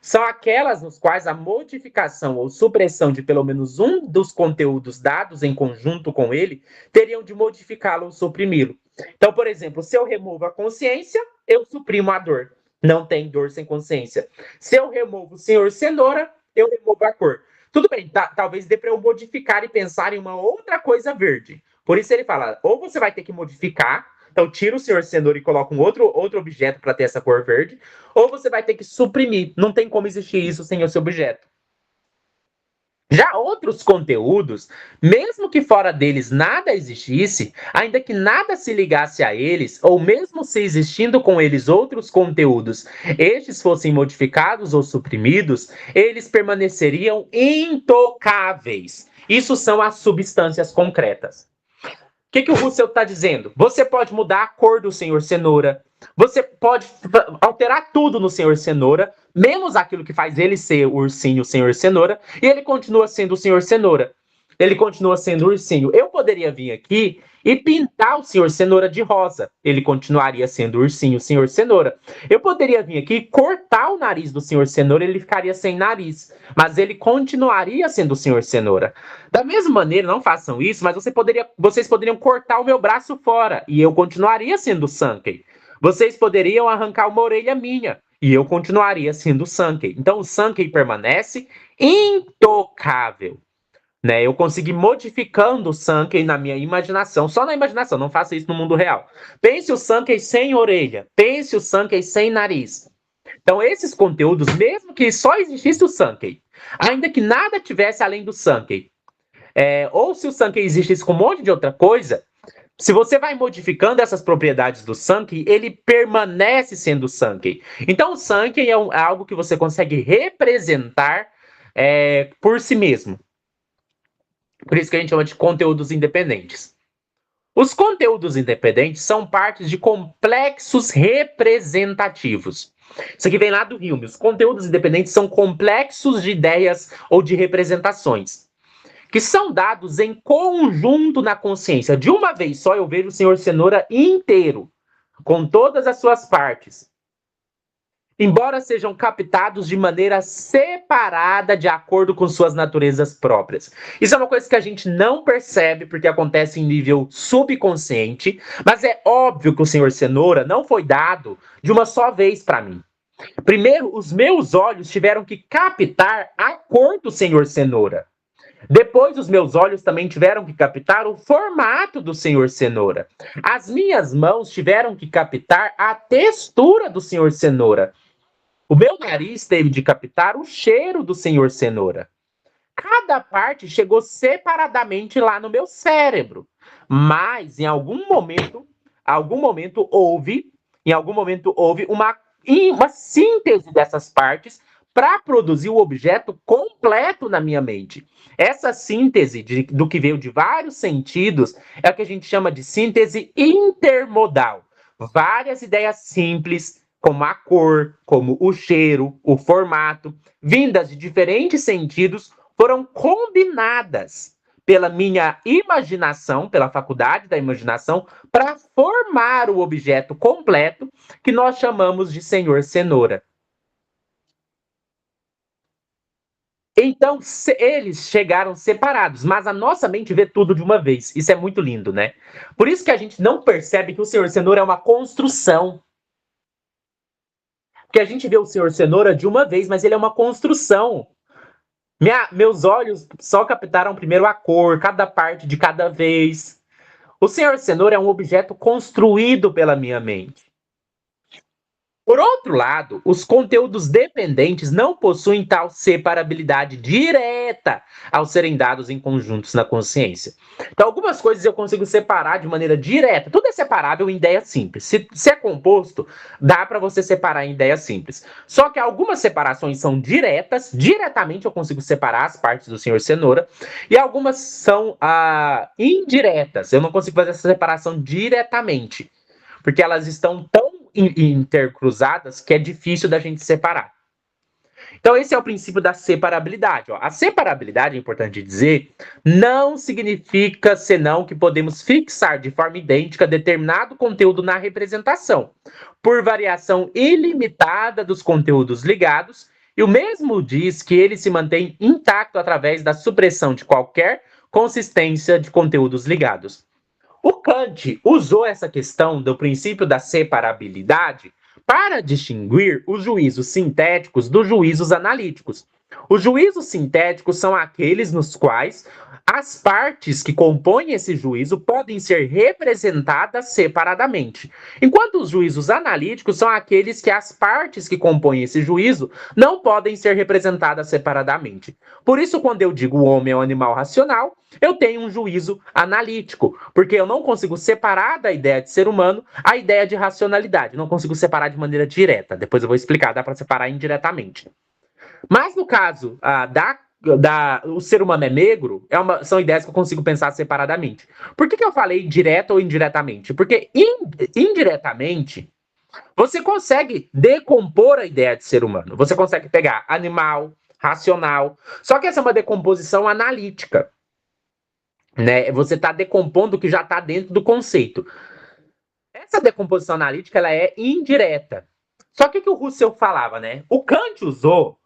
São aquelas nos quais a modificação ou supressão de pelo menos um dos conteúdos dados em conjunto com ele teriam de modificá-lo ou suprimi-lo. Então, por exemplo, se eu removo a consciência, eu suprimo a dor. Não tem dor sem consciência. Se eu removo o senhor cenoura, eu removo a cor. Tudo bem, talvez dê para eu modificar e pensar em uma outra coisa verde. Por isso ele fala, ou você vai ter que modificar, então tira o senhor cenoura e coloca um outro objeto para ter essa cor verde, ou você vai ter que suprimir. Não tem como existir isso sem esse objeto. Já outros conteúdos, mesmo que fora deles nada existisse, ainda que nada se ligasse a eles, ou mesmo se existindo com eles outros conteúdos, estes fossem modificados ou suprimidos, eles permaneceriam intocáveis. Isso são as substâncias concretas. O que o Russell está dizendo? Você pode mudar a cor do senhor cenoura, você pode alterar tudo no senhor cenoura, menos aquilo que faz ele ser o ursinho, o senhor cenoura, e ele continua sendo o senhor cenoura. Ele continua sendo o ursinho. Eu poderia vir aqui e pintar o senhor cenoura de rosa. Ele continuaria sendo o ursinho, o senhor cenoura. Eu poderia vir aqui e cortar o nariz do senhor cenoura, ele ficaria sem nariz. Mas ele continuaria sendo o senhor cenoura. Da mesma maneira, não façam isso, mas vocês poderiam cortar o meu braço fora e eu continuaria sendo o Sankey. Vocês poderiam arrancar uma orelha minha e eu continuaria sendo o Sankey. Então o Sankey permanece intocável. Né? Eu consegui modificando o Sankey na minha imaginação, só na imaginação, não faça isso no mundo real. Pense o Sankey sem orelha, pense o Sankey sem nariz. Então esses conteúdos, mesmo que só existisse o Sankey, ainda que nada tivesse além do Sankey, ou se o Sankey existisse com um monte de outra coisa, se você vai modificando essas propriedades do Sankey, ele permanece sendo o Sankey. Então o Sankey é algo que você consegue representar por si mesmo. Por isso que a gente chama de conteúdos independentes. Os conteúdos independentes são partes de complexos representativos. Isso aqui vem lá do Hume. Os conteúdos independentes são complexos de ideias ou de representações, que são dados em conjunto na consciência. De uma vez só eu vejo o senhor cenoura inteiro, com todas as suas partes, embora sejam captados de maneira separada de acordo com suas naturezas próprias. Isso é uma coisa que a gente não percebe porque acontece em nível subconsciente, mas é óbvio que o senhor cenoura não foi dado de uma só vez para mim. Primeiro, os meus olhos tiveram que captar a cor do senhor cenoura. Depois, os meus olhos também tiveram que captar o formato do senhor cenoura. As minhas mãos tiveram que captar a textura do senhor cenoura. O meu nariz teve de captar o cheiro do senhor cenoura. Cada parte chegou separadamente lá no meu cérebro. Mas, em algum momento houve uma síntese dessas partes para produzir o objeto completo na minha mente. Essa síntese do que veio de vários sentidos é o que a gente chama de síntese intermodal. Várias ideias simples, como a cor, como o cheiro, o formato, vindas de diferentes sentidos, foram combinadas pela minha imaginação, pela faculdade da imaginação, para formar o objeto completo que nós chamamos de Senhor Cenoura. Então, eles chegaram separados, mas a nossa mente vê tudo de uma vez. Isso é muito lindo, né? Por isso que a gente não percebe que o Senhor Cenoura é uma construção. Porque a gente vê o Senhor Cenoura de uma vez, mas ele é uma construção. Meus olhos só captaram primeiro a cor, cada parte de cada vez. O Senhor Cenoura é um objeto construído pela minha mente. Por outro lado, os conteúdos dependentes não possuem tal separabilidade direta ao serem dados em conjuntos na consciência. Então, algumas coisas eu consigo separar de maneira direta. Tudo é separável em ideia simples. Se é composto, dá para você separar em ideia simples. Só que algumas separações são diretas, diretamente eu consigo separar as partes do Senhor Cenoura, e algumas são indiretas. Eu não consigo fazer essa separação diretamente, porque elas estão tão intercruzadas que é difícil da gente separar. Então, esse é o princípio da separabilidade. Ó. A separabilidade, é importante dizer, não significa senão que podemos fixar de forma idêntica determinado conteúdo na representação, por variação ilimitada dos conteúdos ligados, e o mesmo diz que ele se mantém intacto através da supressão de qualquer consistência de conteúdos ligados. O Kant usou essa questão do princípio da separabilidade para distinguir os juízos sintéticos dos juízos analíticos. Os juízos sintéticos são aqueles nos quais as partes que compõem esse juízo podem ser representadas separadamente, enquanto os juízos analíticos são aqueles que as partes que compõem esse juízo não podem ser representadas separadamente. Por isso, quando eu digo o homem é um animal racional, eu tenho um juízo analítico, porque eu não consigo separar da ideia de ser humano a ideia de racionalidade, não consigo separar de maneira direta. Depois eu vou explicar, dá para separar indiretamente. Mas no caso o ser humano é negro, são ideias que eu consigo pensar separadamente. Por que eu falei direta ou indiretamente? Porque indiretamente você consegue decompor a ideia de ser humano. Você consegue pegar animal, racional. Só que essa é uma decomposição analítica. Né? Você está decompondo o que já está dentro do conceito. Essa decomposição analítica ela é indireta. Só que o que o Russell falava, né? O Kant usou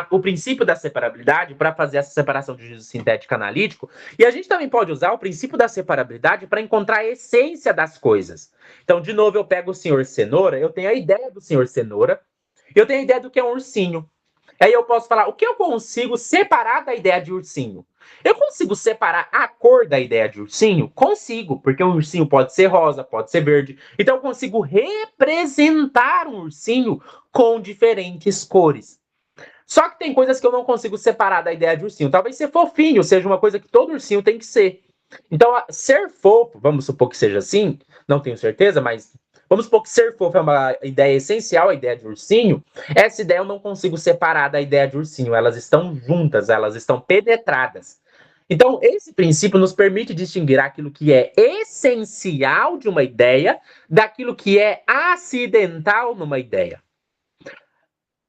o princípio da separabilidade para fazer essa separação de juízo sintético analítico, e a gente também pode usar o princípio da separabilidade para encontrar a essência das coisas. Então, de novo, eu pego o senhor Cenoura, eu tenho a ideia do senhor Cenoura, eu tenho a ideia do que é um ursinho. Aí eu posso falar, o que eu consigo separar da ideia de ursinho? Eu consigo separar a cor da ideia de ursinho? Consigo, porque um ursinho pode ser rosa, pode ser verde. Então eu consigo representar um ursinho com diferentes cores. Só que tem coisas que eu não consigo separar da ideia de ursinho. Talvez ser fofinho seja uma coisa que todo ursinho tem que ser. Então, ser fofo, vamos supor que seja assim, não tenho certeza, mas vamos supor que ser fofo é uma ideia essencial, a ideia de ursinho. Essa ideia eu não consigo separar da ideia de ursinho. Elas estão juntas, elas estão penetradas. Então, esse princípio nos permite distinguir aquilo que é essencial de uma ideia daquilo que é acidental numa ideia.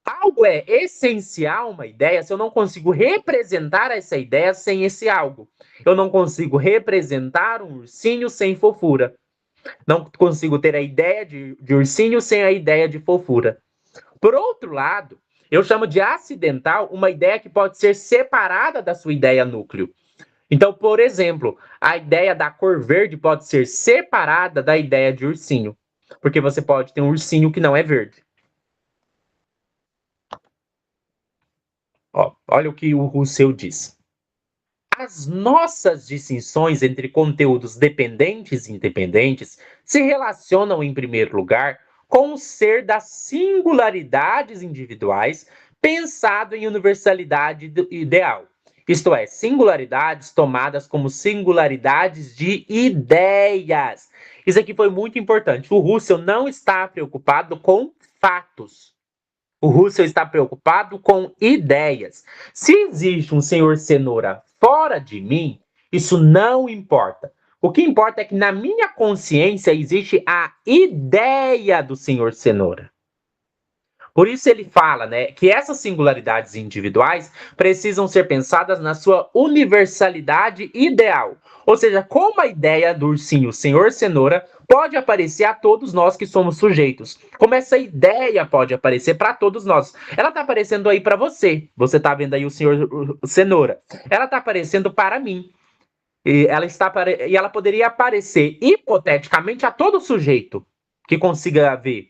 Algo é essencial uma ideia se eu não consigo representar essa ideia sem esse algo. Eu não consigo representar um ursinho sem fofura. Não consigo ter a ideia de ursinho sem a ideia de fofura. Por outro lado, eu chamo de acidental uma ideia que pode ser separada da sua ideia núcleo. Então, por exemplo, a ideia da cor verde pode ser separada da ideia de ursinho. Porque você pode ter um ursinho que não é verde. Ó, olha o que o Russell diz. As nossas distinções entre conteúdos dependentes e independentes se relacionam, em primeiro lugar, com o ser das singularidades individuais pensado em universalidade ideal. Isto é, singularidades tomadas como singularidades de ideias. Isso aqui foi muito importante. O Russell não está preocupado com fatos. O Russell está preocupado com ideias. Se existe um senhor Cenoura fora de mim, isso não importa. O que importa é que na minha consciência existe a ideia do senhor Cenoura. Por isso ele fala, né, que essas singularidades individuais precisam ser pensadas na sua universalidade ideal. Ou seja, como a ideia do ursinho Senhor Cenoura pode aparecer a todos nós que somos sujeitos. Como essa ideia pode aparecer para todos nós. Ela está aparecendo aí para você. Você está vendo aí o Senhor Cenoura. Ela está aparecendo para mim. E ela poderia aparecer hipoteticamente a todo sujeito que consiga ver.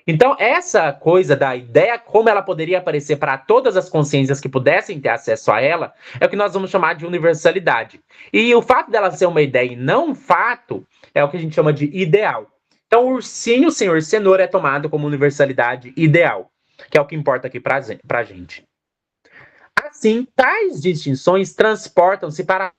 Então, essa coisa da ideia, como ela poderia aparecer para todas as consciências que pudessem ter acesso a ela, é o que nós vamos chamar de universalidade. E o fato dela ser uma ideia e não um fato é o que a gente chama de ideal. Então, o ursinho, senhor cenoura, é tomado como universalidade ideal, que é o que importa aqui para a gente. Assim, tais distinções transportam-se para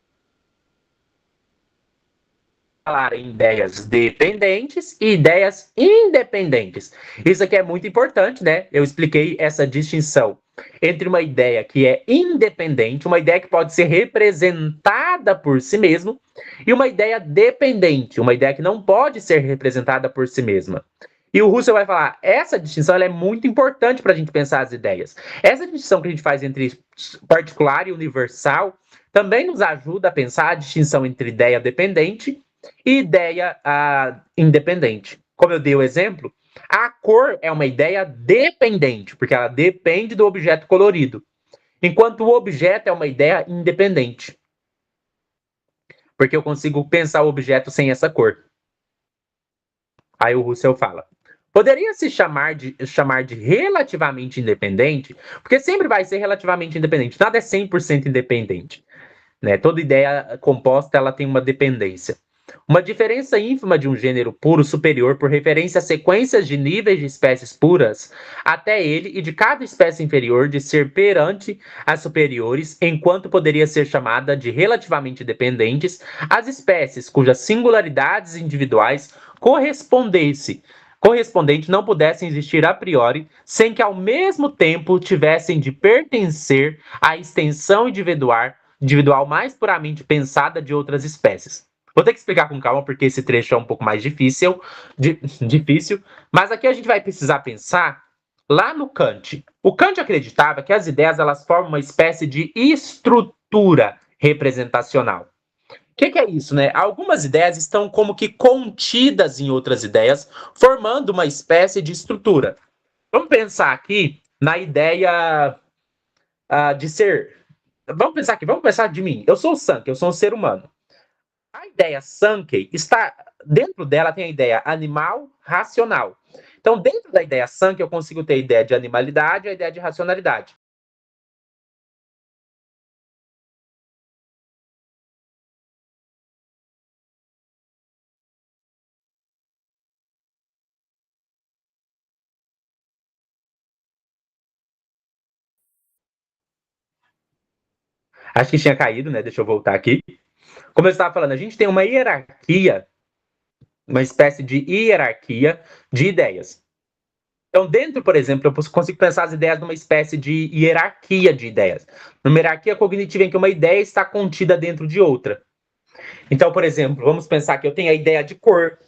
falar em ideias dependentes e ideias independentes. Isso aqui é muito importante, né? Eu expliquei essa distinção entre uma ideia que é independente, uma ideia que pode ser representada por si mesmo, e uma ideia dependente, uma ideia que não pode ser representada por si mesma. E o Russell vai falar, essa distinção ela é muito importante para a gente pensar as ideias. Essa distinção que a gente faz entre particular e universal também nos ajuda a pensar a distinção entre ideia dependente e ideia independente. Como eu dei o exemplo, a cor é uma ideia dependente, porque ela depende do objeto colorido, enquanto o objeto é uma ideia independente, porque eu consigo pensar o objeto sem essa cor. Aí o Russell fala, poderia se chamar de relativamente independente, porque sempre vai ser relativamente independente, nada é 100% independente. Né? Toda ideia composta ela tem uma dependência. Uma diferença ínfima de um gênero puro superior por referência a sequências de níveis de espécies puras até ele e de cada espécie inferior de ser perante as superiores, enquanto poderia ser chamada de relativamente dependentes as espécies cujas singularidades individuais correspondente não pudessem existir a priori, sem que ao mesmo tempo tivessem de pertencer à extensão individual mais puramente pensada de outras espécies. Vou ter que explicar com calma, porque esse trecho é um pouco mais difícil, mas aqui a gente vai precisar pensar lá no Kant. O Kant acreditava que as ideias elas formam uma espécie de estrutura representacional. O que é isso, né? Algumas ideias estão como que contidas em outras ideias, formando uma espécie de estrutura. Vamos pensar aqui na ideia de ser. Vamos pensar de mim. Eu sou o Sankey, eu sou um ser humano. A ideia Sankey está dentro dela tem a ideia animal racional. Então, dentro da ideia Sankey, eu consigo ter a ideia de animalidade e a ideia de racionalidade. Acho que tinha caído, né? Deixa eu voltar aqui. Como eu estava falando, a gente tem uma hierarquia, uma espécie de hierarquia de ideias. Então, dentro, por exemplo, eu consigo pensar as ideias numa espécie de hierarquia de ideias. Numa hierarquia cognitiva em que uma ideia está contida dentro de outra. Então, por exemplo, vamos pensar que eu tenho a ideia de cor.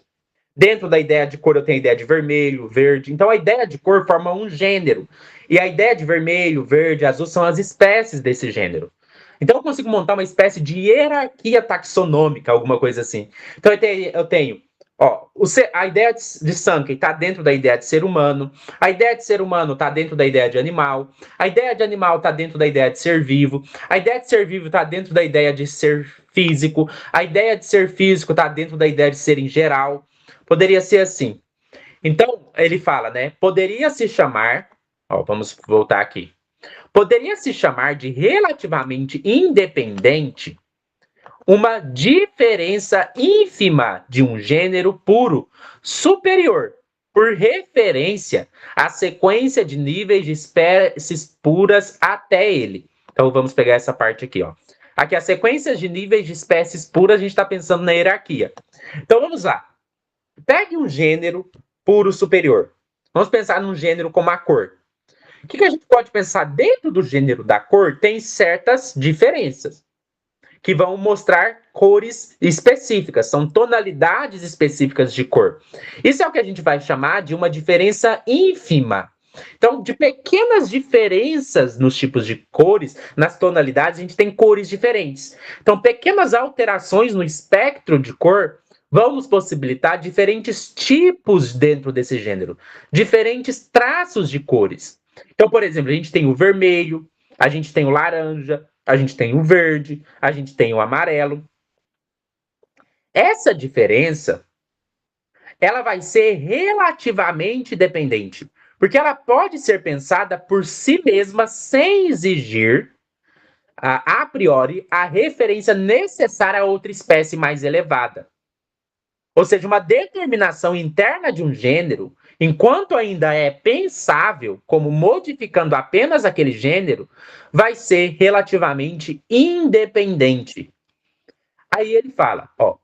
Dentro da ideia de cor eu tenho a ideia de vermelho, verde. Então, a ideia de cor forma um gênero. E a ideia de vermelho, verde, azul são as espécies desse gênero. Então, eu consigo montar uma espécie de hierarquia taxonômica, alguma coisa assim. Então, eu tenho a ideia de Sankey está dentro da ideia de ser humano, a ideia de ser humano está dentro da ideia de animal, a ideia de animal está dentro da ideia de ser vivo, a ideia de ser vivo está dentro da ideia de ser físico, a ideia de ser físico está dentro da ideia de ser em geral. Poderia ser assim. Então, ele fala, né? Poderia se chamar, vamos voltar aqui. Poderia se chamar de relativamente independente uma diferença ínfima de um gênero puro superior, por referência à sequência de níveis de espécies puras até ele. Então vamos pegar essa parte aqui, ó. Aqui, as sequências de níveis de espécies puras, a gente está pensando na hierarquia. Então vamos lá. Pegue um gênero puro superior. Vamos pensar num gênero como a cor. O que a gente pode pensar dentro do gênero da cor? Tem certas diferenças que vão mostrar cores específicas, são tonalidades específicas de cor. Isso é o que a gente vai chamar de uma diferença ínfima. Então, de pequenas diferenças nos tipos de cores, nas tonalidades, a gente tem cores diferentes. Então, pequenas alterações no espectro de cor vão nos possibilitar diferentes tipos dentro desse gênero, diferentes traços de cores. Então, por exemplo, a gente tem o vermelho, a gente tem o laranja, a gente tem o verde, a gente tem o amarelo. Essa diferença, ela vai ser relativamente dependente, porque ela pode ser pensada por si mesma sem exigir, a priori, a referência necessária a outra espécie mais elevada. Ou seja, uma determinação interna de um gênero, enquanto ainda é pensável como modificando apenas aquele gênero, vai ser relativamente independente. Aí ele fala, ó,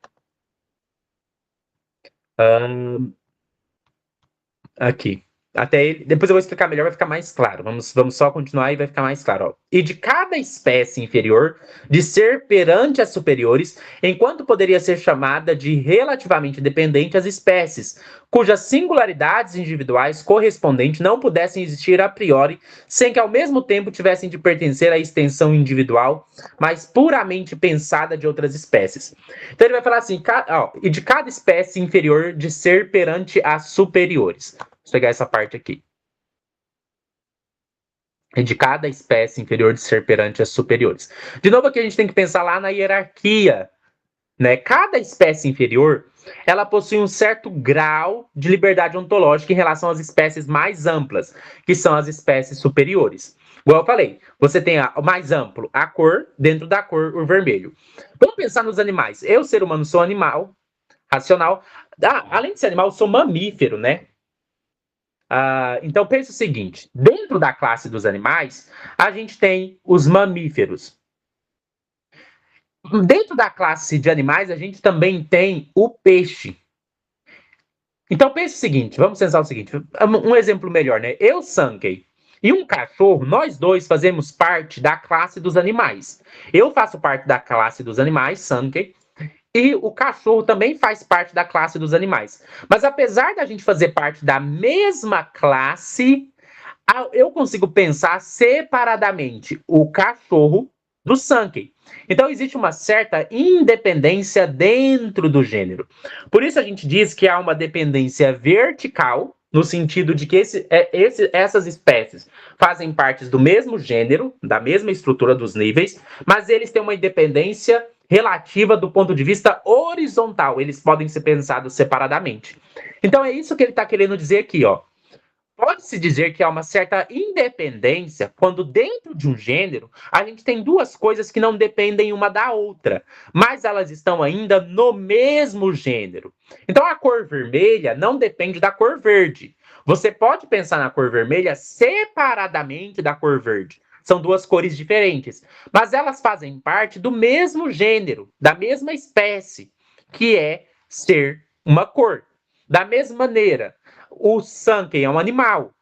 aqui. Até ele, depois eu vou explicar melhor, vai ficar mais claro. Vamos só continuar e vai ficar mais claro. Ó. E de cada espécie inferior, de ser perante as superiores, enquanto poderia ser chamada de relativamente dependente as espécies, cujas singularidades individuais correspondentes não pudessem existir a priori, sem que ao mesmo tempo tivessem de pertencer à extensão individual, mas puramente pensada de outras espécies. Então ele vai falar assim, ó, e de cada espécie inferior de ser perante as superiores. Vou pegar essa parte aqui. E de cada espécie inferior de ser perante as superiores. De novo, aqui a gente tem que pensar lá na hierarquia, né? Cada espécie inferior, ela possui um certo grau de liberdade ontológica em relação às espécies mais amplas, que são as espécies superiores. Igual eu falei, você tem o mais amplo, a cor, dentro da cor, o vermelho. Vamos pensar nos animais. Eu, ser humano, sou animal, racional. Além de ser animal, eu sou mamífero, né? Então, pense o seguinte: dentro da classe dos animais, a gente tem os mamíferos. Dentro da classe de animais, a gente também tem o peixe. Então, pense o seguinte: vamos pensar o seguinte, um exemplo melhor, né? Eu, Sankey, e um cachorro, nós dois fazemos parte da classe dos animais. Eu faço parte da classe dos animais, Sankey, e o cachorro também faz parte da classe dos animais. Mas apesar da gente fazer parte da mesma classe, eu consigo pensar separadamente o cachorro do Sankey. Então existe uma certa independência dentro do gênero. Por isso a gente diz que há uma dependência vertical, no sentido de que essas espécies fazem parte do mesmo gênero, da mesma estrutura dos níveis, mas eles têm uma independência relativa do ponto de vista horizontal. Eles podem ser pensados separadamente. Então é isso que ele está querendo dizer aqui, ó. Pode-se dizer que há uma certa independência quando dentro de um gênero a gente tem duas coisas que não dependem uma da outra, mas elas estão ainda no mesmo gênero. Então a cor vermelha não depende da cor verde. Você pode pensar na cor vermelha separadamente da cor verde. São duas cores diferentes, mas elas fazem parte do mesmo gênero, da mesma espécie, que é ser uma cor. Da mesma maneira, o Sankey é um animal,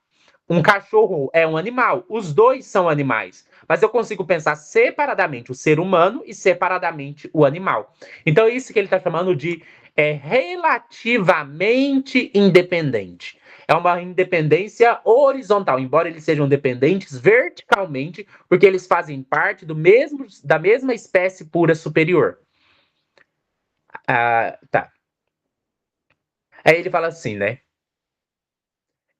um cachorro é um animal, os dois são animais, mas eu consigo pensar separadamente o ser humano e separadamente o animal. Então é isso que ele está chamando de relativamente independente. É uma independência horizontal, embora eles sejam dependentes verticalmente, porque eles fazem parte da mesma espécie pura superior. Tá. Aí ele fala assim, né?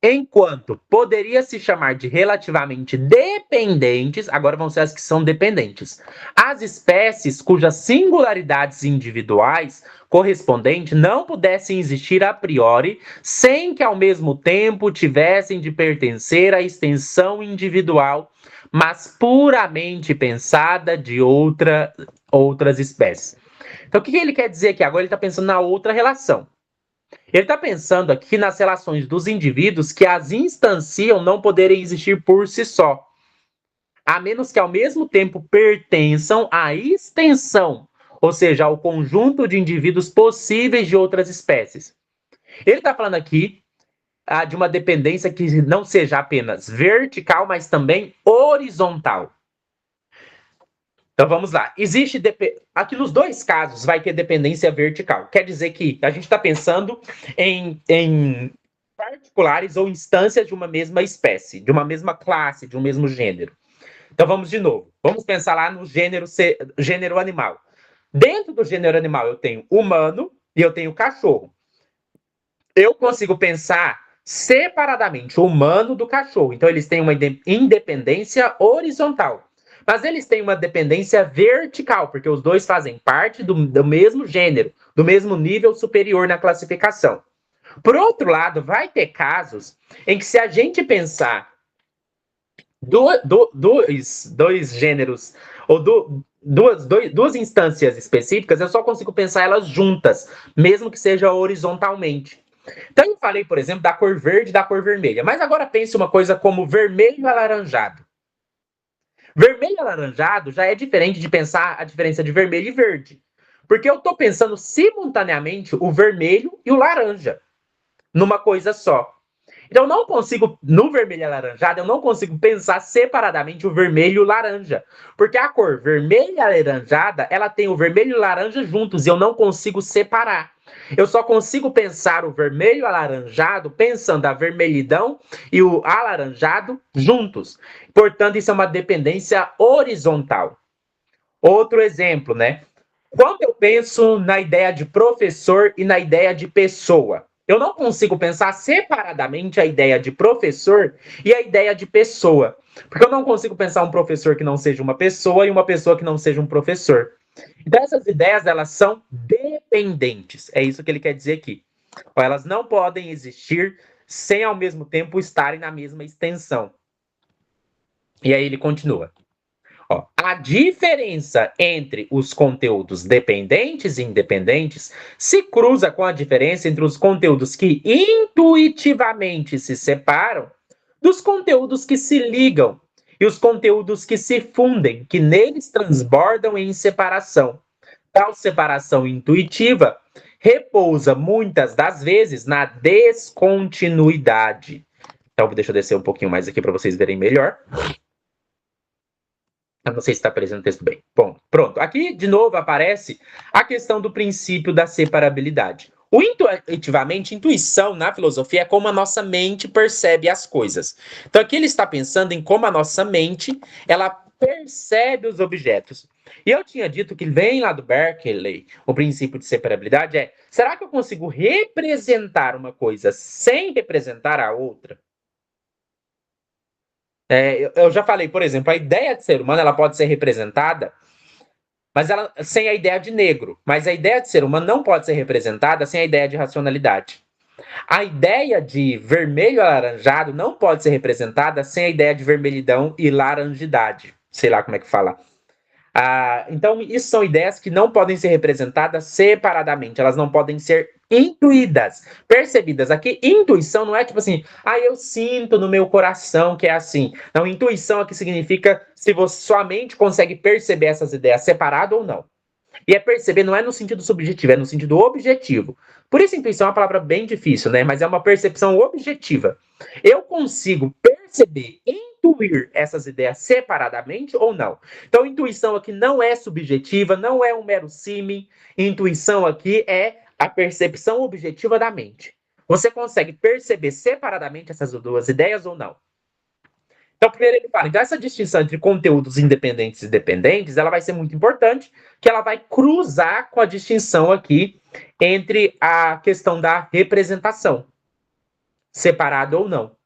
Enquanto poderia se chamar de relativamente dependentes, agora vão ser as que são dependentes, as espécies cujas singularidades individuais correspondentes não pudessem existir a priori, sem que ao mesmo tempo tivessem de pertencer à extensão individual, mas puramente pensada de outras espécies. Então, o que ele quer dizer aqui? Agora ele está pensando na outra relação. Ele está pensando aqui nas relações dos indivíduos que as instanciam não poderem existir por si só, a menos que ao mesmo tempo pertençam à extensão, ou seja, ao conjunto de indivíduos possíveis de outras espécies. Ele está falando aqui de uma dependência que não seja apenas vertical, mas também horizontal. Então vamos lá. Aqui nos dois casos vai ter dependência vertical. Quer dizer que a gente está pensando em particulares ou instâncias de uma mesma espécie, de uma mesma classe, de um mesmo gênero. Então vamos de novo. Vamos pensar lá no gênero animal. Dentro do gênero animal eu tenho humano e eu tenho cachorro. Eu consigo pensar separadamente o humano do cachorro. Então eles têm uma independência horizontal. Mas eles têm uma dependência vertical, porque os dois fazem parte do mesmo gênero, do mesmo nível superior na classificação. Por outro lado, vai ter casos em que, se a gente pensar dois gêneros, ou duas instâncias específicas, eu só consigo pensar elas juntas, mesmo que seja horizontalmente. Então, eu falei, por exemplo, da cor verde e da cor vermelha. Mas agora pense uma coisa como vermelho e alaranjado. Vermelho e alaranjado já é diferente de pensar a diferença de vermelho e verde. Porque eu estou pensando simultaneamente o vermelho e o laranja numa coisa só. Então, eu não consigo, no vermelho e alaranjado, eu não consigo pensar separadamente o vermelho e o laranja. Porque a cor vermelha e alaranjada, ela tem o vermelho e o laranja juntos, e eu não consigo separar. Eu só consigo pensar o vermelho e o alaranjado pensando a vermelhidão e o alaranjado juntos. Portanto, isso é uma dependência horizontal. Outro exemplo, né? Quando eu penso na ideia de professor e na ideia de pessoa, eu não consigo pensar separadamente a ideia de professor e a ideia de pessoa. Porque eu não consigo pensar um professor que não seja uma pessoa e uma pessoa que não seja um professor. Então, essas ideias, elas são dependentes. É isso que ele quer dizer aqui. Elas não podem existir sem, ao mesmo tempo, estarem na mesma extensão. E aí ele continua. Ó, a diferença entre os conteúdos dependentes e independentes se cruza com a diferença entre os conteúdos que intuitivamente se separam dos conteúdos que se ligam e os conteúdos que se fundem, que neles transbordam em separação. Tal separação intuitiva repousa muitas das vezes na descontinuidade. Então, deixa eu descer um pouquinho mais aqui para vocês verem melhor. Eu não sei se está aparecendo o texto bem. Bom, pronto. Aqui, de novo, aparece a questão do princípio da separabilidade. O intuitivamente, intuição na filosofia é como a nossa mente percebe as coisas. Então, aqui ele está pensando em como a nossa mente ela percebe os objetos. E eu tinha dito que vem lá do Berkeley, o princípio de separabilidade é: será que eu consigo representar uma coisa sem representar a outra? Eu já falei, por exemplo, a ideia de ser humano ela pode ser representada, mas ela sem a ideia de negro. Mas a ideia de ser humano não pode ser representada sem a ideia de racionalidade. A ideia de vermelho alaranjado não pode ser representada sem a ideia de vermelhidão e laranjidade. Sei lá como é que fala. Então, isso são ideias que não podem ser representadas separadamente, elas não podem ser intuídas, percebidas. Aqui, intuição não é tipo assim, eu sinto no meu coração que é assim. Não, intuição aqui significa se sua mente consegue perceber essas ideias separado ou não. E perceber não é no sentido subjetivo, é no sentido objetivo. Por isso, intuição é uma palavra bem difícil, né? Mas é uma percepção objetiva. Eu consigo perceber, intuir essas ideias separadamente ou não. Então, intuição aqui não é subjetiva, não é um mero símil. Intuição aqui é a percepção objetiva da mente. Você consegue perceber separadamente essas duas ideias ou não? Então, primeiro ele fala, então essa distinção entre conteúdos independentes e dependentes, ela vai ser muito importante, que ela vai cruzar com a distinção aqui entre a questão da representação, separado ou não.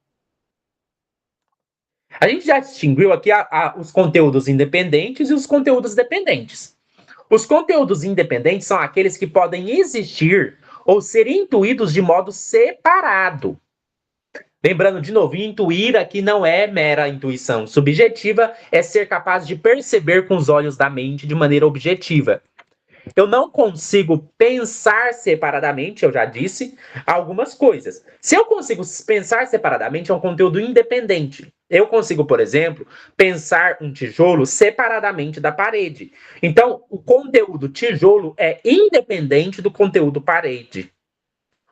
A gente já distinguiu aqui os conteúdos independentes e os conteúdos dependentes. Os conteúdos independentes são aqueles que podem existir ou ser intuídos de modo separado. Lembrando, de novo, intuir aqui não é mera intuição subjetiva, é ser capaz de perceber com os olhos da mente de maneira objetiva. Eu não consigo pensar separadamente, eu já disse, algumas coisas. Se eu consigo pensar separadamente, é um conteúdo independente. Eu consigo, por exemplo, pensar um tijolo separadamente da parede. Então, o conteúdo tijolo é independente do conteúdo parede.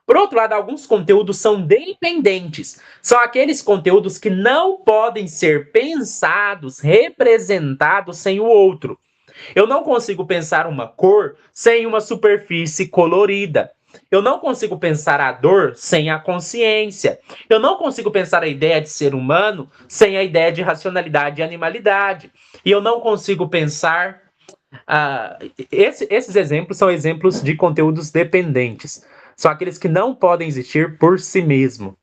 Por outro lado, alguns conteúdos são dependentes. São aqueles conteúdos que não podem ser pensados, representados sem o outro. Eu não consigo pensar uma cor sem uma superfície colorida. Eu não consigo pensar a dor sem a consciência. Eu não consigo pensar a ideia de ser humano sem a ideia de racionalidade e animalidade. E eu não consigo pensar. Esses exemplos são exemplos de conteúdos dependentes. São aqueles que não podem existir por si mesmo.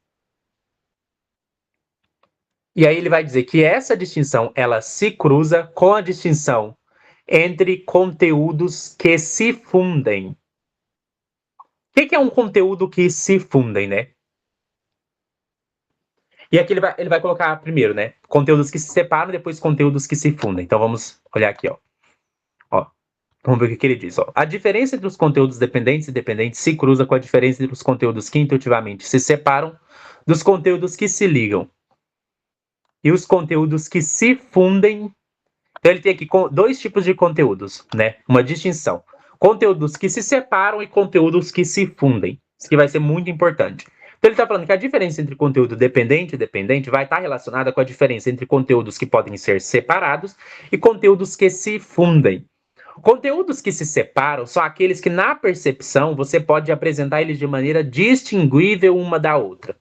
E aí ele vai dizer que essa distinção ela se cruza com a distinção entre conteúdos que se fundem. O que é um conteúdo que se fundem, né? E aqui ele vai colocar primeiro, né? Conteúdos que se separam, depois conteúdos que se fundem. Então vamos olhar aqui, ó. Vamos ver o que ele diz. Ó. A diferença entre os conteúdos dependentes e dependentes se cruza com a diferença entre os conteúdos que intuitivamente se separam dos conteúdos que se ligam. E os conteúdos que se fundem. Então ele tem aqui dois tipos de conteúdos, né? Uma distinção. Conteúdos que se separam e conteúdos que se fundem. Isso que vai ser muito importante. Então ele está falando que a diferença entre conteúdo dependente e dependente vai estar relacionada com a diferença entre conteúdos que podem ser separados e conteúdos que se fundem. Conteúdos que se separam são aqueles que, na percepção, você pode apresentar eles de maneira distinguível uma da outra.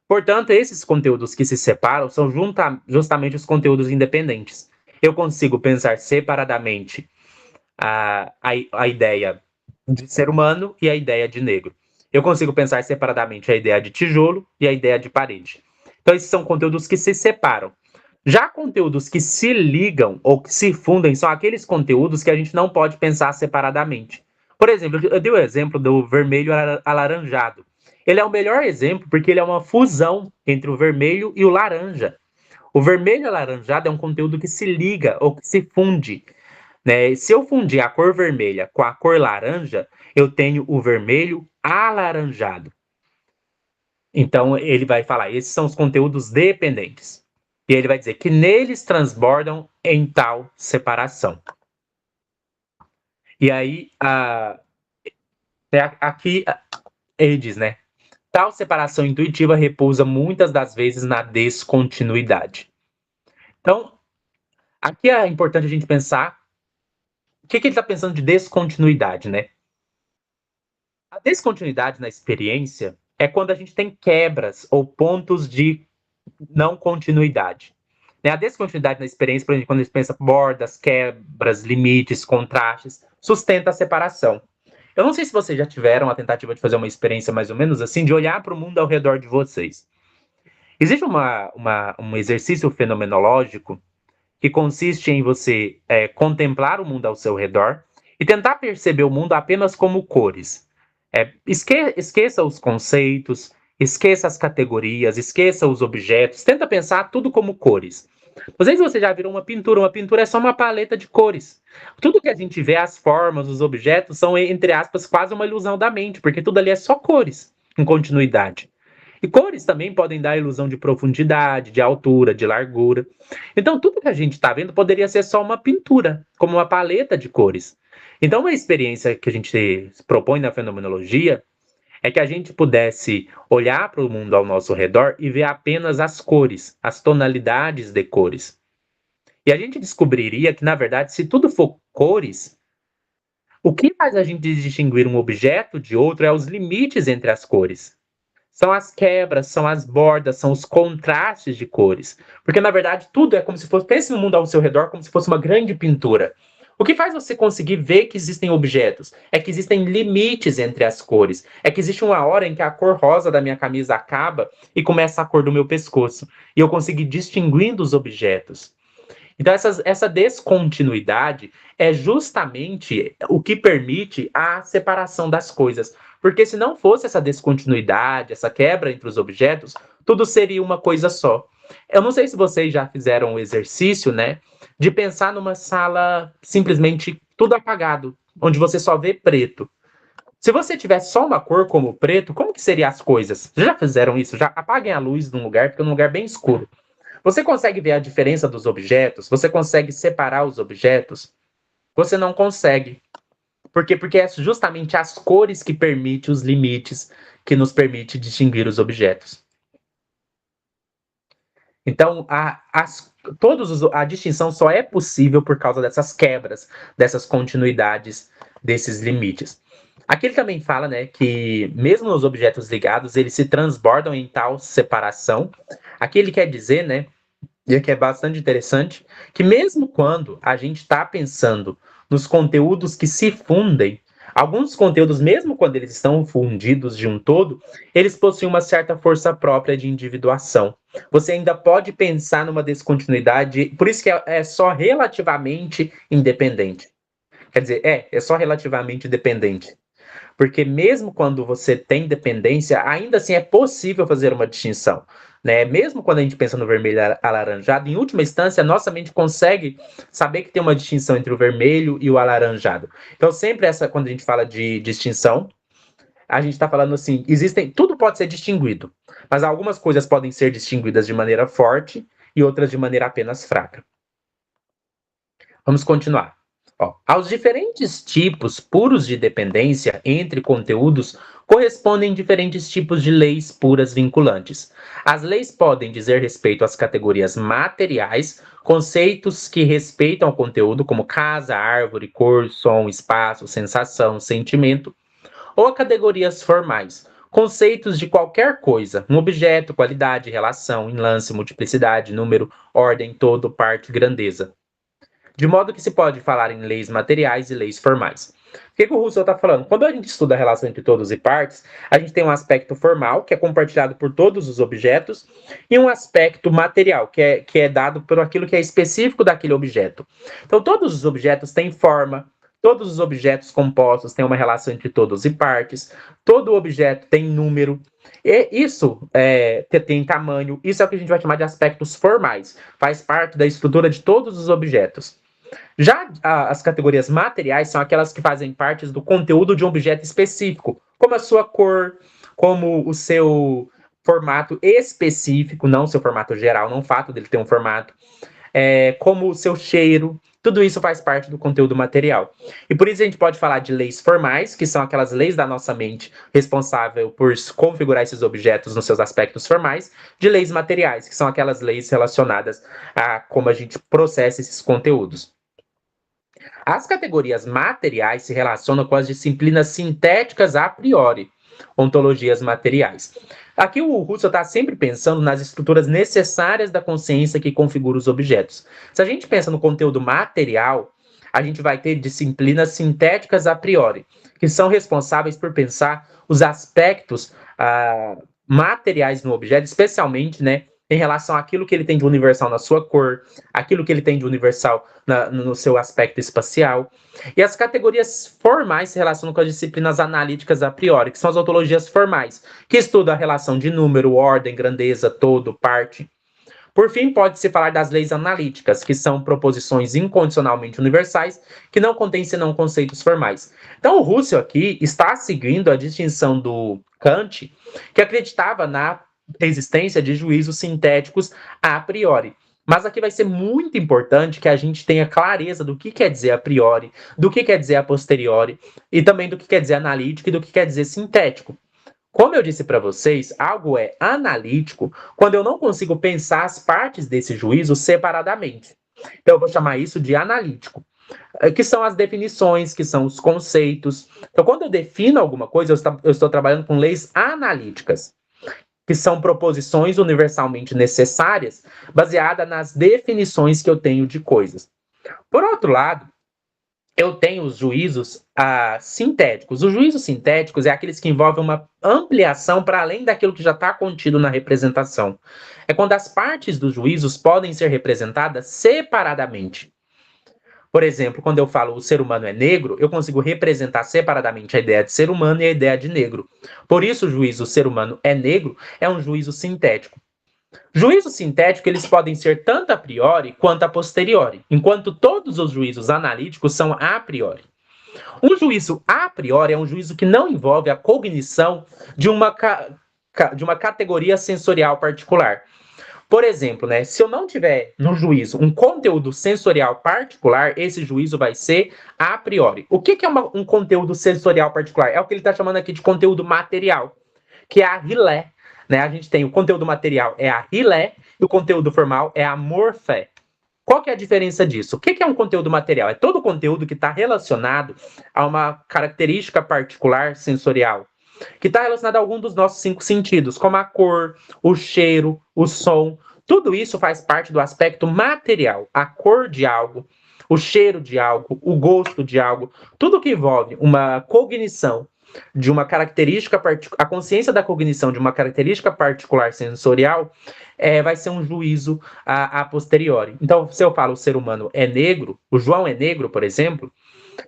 Portanto, esses conteúdos que se separam são justamente os conteúdos independentes. Eu consigo pensar separadamente a ideia de ser humano e a ideia de negro. Eu consigo pensar separadamente a ideia de tijolo e a ideia de parede. Então, esses são conteúdos que se separam. Já conteúdos que se ligam ou que se fundem são aqueles conteúdos que a gente não pode pensar separadamente. Por exemplo, eu dei o exemplo do vermelho alaranjado. Ele é o melhor exemplo porque ele é uma fusão entre o vermelho e o laranja. O vermelho alaranjado é um conteúdo que se liga ou que se funde. Né? Se eu fundir a cor vermelha com a cor laranja, eu tenho o vermelho alaranjado. Então, ele vai falar, esses são os conteúdos dependentes. E ele vai dizer que neles transbordam em tal separação. E aí, aqui ele diz, né? Tal separação intuitiva repousa muitas das vezes na descontinuidade. Então, aqui é importante a gente pensar o que ele está pensando de descontinuidade, né? A descontinuidade na experiência é quando a gente tem quebras ou pontos de não continuidade. A descontinuidade na experiência, por exemplo, quando a gente pensa bordas, quebras, limites, contrastes, sustenta a separação. Eu não sei se vocês já tiveram a tentativa de fazer uma experiência mais ou menos assim, de olhar para o mundo ao redor de vocês. Existe um exercício fenomenológico que consiste em você contemplar o mundo ao seu redor e tentar perceber o mundo apenas como cores. Esqueça os conceitos, esqueça as categorias, esqueça os objetos, tenta pensar tudo como cores. Não sei se você já viram uma pintura é só uma paleta de cores. Tudo que a gente vê, as formas, os objetos, são, entre aspas, quase uma ilusão da mente, porque tudo ali é só cores, em continuidade. E cores também podem dar a ilusão de profundidade, de altura, de largura. Então, tudo que a gente está vendo poderia ser só uma pintura, como uma paleta de cores. Então, uma experiência que a gente propõe na fenomenologia é que a gente pudesse olhar para o mundo ao nosso redor e ver apenas as cores, as tonalidades de cores. E a gente descobriria que, na verdade, se tudo for cores, o que faz a gente distinguir um objeto de outro é os limites entre as cores. São as quebras, são as bordas, são os contrastes de cores. Porque, na verdade, tudo é como se fosse... Pense no mundo ao seu redor como se fosse uma grande pintura. O que faz você conseguir ver que existem objetos? É que existem limites entre as cores. É que existe uma hora em que a cor rosa da minha camisa acaba e começa a cor do meu pescoço. E eu consigo ir distinguindo os objetos. Então, essa descontinuidade é justamente o que permite a separação das coisas. Porque se não fosse essa descontinuidade, essa quebra entre os objetos, tudo seria uma coisa só. Eu não sei se vocês já fizeram o exercício, né, de pensar numa sala simplesmente tudo apagado, onde você só vê preto. Se você tivesse só uma cor como preto, como que seriam as coisas? Já fizeram isso? Já apaguem a luz num lugar, porque é um lugar bem escuro. Você consegue ver a diferença dos objetos? Você consegue separar os objetos? Você não consegue. Por quê? Porque é justamente as cores que permitem os limites, que nos permite distinguir os objetos. Então, a distinção só é possível por causa dessas quebras, dessas continuidades, desses limites. Aqui ele também fala, né, que mesmo os objetos ligados, eles se transbordam em tal separação. Aqui ele quer dizer, né, e aqui é bastante interessante, que mesmo quando a gente está pensando nos conteúdos que se fundem, alguns conteúdos, mesmo quando eles estão fundidos de um todo, eles possuem uma certa força própria de individuação. Você ainda pode pensar numa descontinuidade, por isso que é só relativamente independente. Quer dizer, é só relativamente dependente. Porque mesmo quando você tem dependência, ainda assim é possível fazer uma distinção. Né? Mesmo quando a gente pensa no vermelho alaranjado, em última instância, a nossa mente consegue saber que tem uma distinção entre o vermelho e o alaranjado. Então, sempre quando a gente fala de distinção, a gente está falando assim, tudo pode ser distinguido, mas algumas coisas podem ser distinguidas de maneira forte e outras de maneira apenas fraca. Vamos continuar. Ó, aos diferentes tipos puros de dependência entre conteúdos correspondem diferentes tipos de leis puras vinculantes. As leis podem dizer respeito às categorias materiais, conceitos que respeitam o conteúdo, como casa, árvore, cor, som, espaço, sensação, sentimento, ou a categorias formais, conceitos de qualquer coisa, um objeto, qualidade, relação, enlace, multiplicidade, número, ordem, todo, parte, grandeza. De modo que se pode falar em leis materiais e leis formais. O que o Russell está falando? Quando a gente estuda a relação entre todos e partes, a gente tem um aspecto formal, que é compartilhado por todos os objetos, e um aspecto material, que é dado por aquilo que é específico daquele objeto. Então, todos os objetos têm forma, todos os objetos compostos têm uma relação entre todos e partes, todo objeto tem número, e isso tem tamanho, isso é o que a gente vai chamar de aspectos formais, faz parte da estrutura de todos os objetos. Já as categorias materiais são aquelas que fazem parte do conteúdo de um objeto específico, como a sua cor, como o seu formato específico, não o seu formato geral, não o fato dele ter um formato, como o seu cheiro, tudo isso faz parte do conteúdo material. E por isso a gente pode falar de leis formais, que são aquelas leis da nossa mente responsável por configurar esses objetos nos seus aspectos formais, de leis materiais, que são aquelas leis relacionadas a como a gente processa esses conteúdos. As categorias materiais se relacionam com as disciplinas sintéticas a priori, ontologias materiais. Aqui o Russell está sempre pensando nas estruturas necessárias da consciência que configura os objetos. Se a gente pensa no conteúdo material, a gente vai ter disciplinas sintéticas a priori, que são responsáveis por pensar os aspectos materiais no objeto, especialmente, né, em relação àquilo que ele tem de universal na sua cor, aquilo que ele tem de universal no seu aspecto espacial. E as categorias formais se relacionam com as disciplinas analíticas a priori, que são as ontologias formais, que estudam a relação de número, ordem, grandeza, todo, parte. Por fim, pode-se falar das leis analíticas, que são proposições incondicionalmente universais, que não contêm senão conceitos formais. Então, o Russell aqui está seguindo a distinção do Kant, que acreditava na existência de juízos sintéticos a priori. Mas aqui vai ser muito importante que a gente tenha clareza do que quer dizer a priori, do que quer dizer a posteriori, e também do que quer dizer analítico e do que quer dizer sintético. Como eu disse para vocês, algo é analítico quando eu não consigo pensar as partes desse juízo separadamente. Então, eu vou chamar isso de analítico, que são as definições, que são os conceitos. Então, quando eu defino alguma coisa, eu estou trabalhando com leis analíticas, que são proposições universalmente necessárias, baseadas nas definições que eu tenho de coisas. Por outro lado, eu tenho os juízos sintéticos. Os juízos sintéticos é aqueles que envolvem uma ampliação para além daquilo que já está contido na representação. É quando as partes dos juízos podem ser representadas separadamente. Por exemplo, quando eu falo o ser humano é negro, eu consigo representar separadamente a ideia de ser humano e a ideia de negro. Por isso, o juízo o ser humano é negro é um juízo sintético. Juízo sintético, eles podem ser tanto a priori quanto a posteriori, enquanto todos os juízos analíticos são a priori. Um juízo a priori é um juízo que não envolve a cognição de uma categoria sensorial particular. Por exemplo, né, se eu não tiver no juízo um conteúdo sensorial particular, esse juízo vai ser a priori. O que é um conteúdo sensorial particular? É o que ele está chamando aqui de conteúdo material, que é a rilé. Né? A gente tem o conteúdo material é a rilé e o conteúdo formal é a morfé. Qual que é a diferença disso? O que é um conteúdo material? É todo conteúdo que está relacionado a uma característica particular sensorial, que está relacionado a algum dos nossos 5 sentidos, como a cor, o cheiro, o som. Tudo isso faz parte do aspecto material. A cor de algo, o cheiro de algo, o gosto de algo, tudo que envolve uma cognição de uma característica, a consciência da cognição de uma característica particular sensorial, vai ser um juízo a posteriori. Então, se eu falo o ser humano é negro, o João é negro, por exemplo,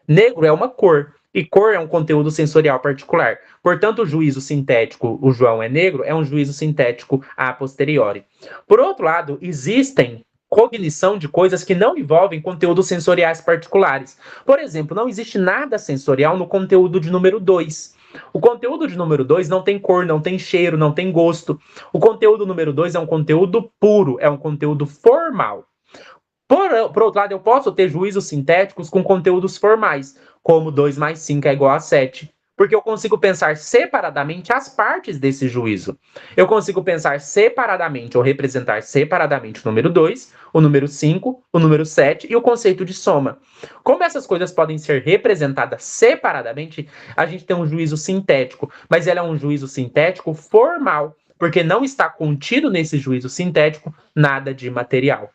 negro é uma cor, e cor é um conteúdo sensorial particular. Portanto, o juízo sintético, o João é negro, é um juízo sintético a posteriori. Por outro lado, existem cognição de coisas que não envolvem conteúdos sensoriais particulares. Por exemplo, não existe nada sensorial no conteúdo de número 2. O conteúdo de número 2 não tem cor, não tem cheiro, não tem gosto. O conteúdo número 2 é um conteúdo puro, é um conteúdo formal. Por outro lado, eu posso ter juízos sintéticos com conteúdos formais, como 2 mais 5 é igual a 7. Porque eu consigo pensar separadamente as partes desse juízo. Eu consigo pensar separadamente ou representar separadamente o número 2, o número 5, o número 7 e o conceito de soma. Como essas coisas podem ser representadas separadamente, a gente tem um juízo sintético, mas ele é um juízo sintético formal, porque não está contido nesse juízo sintético nada de material.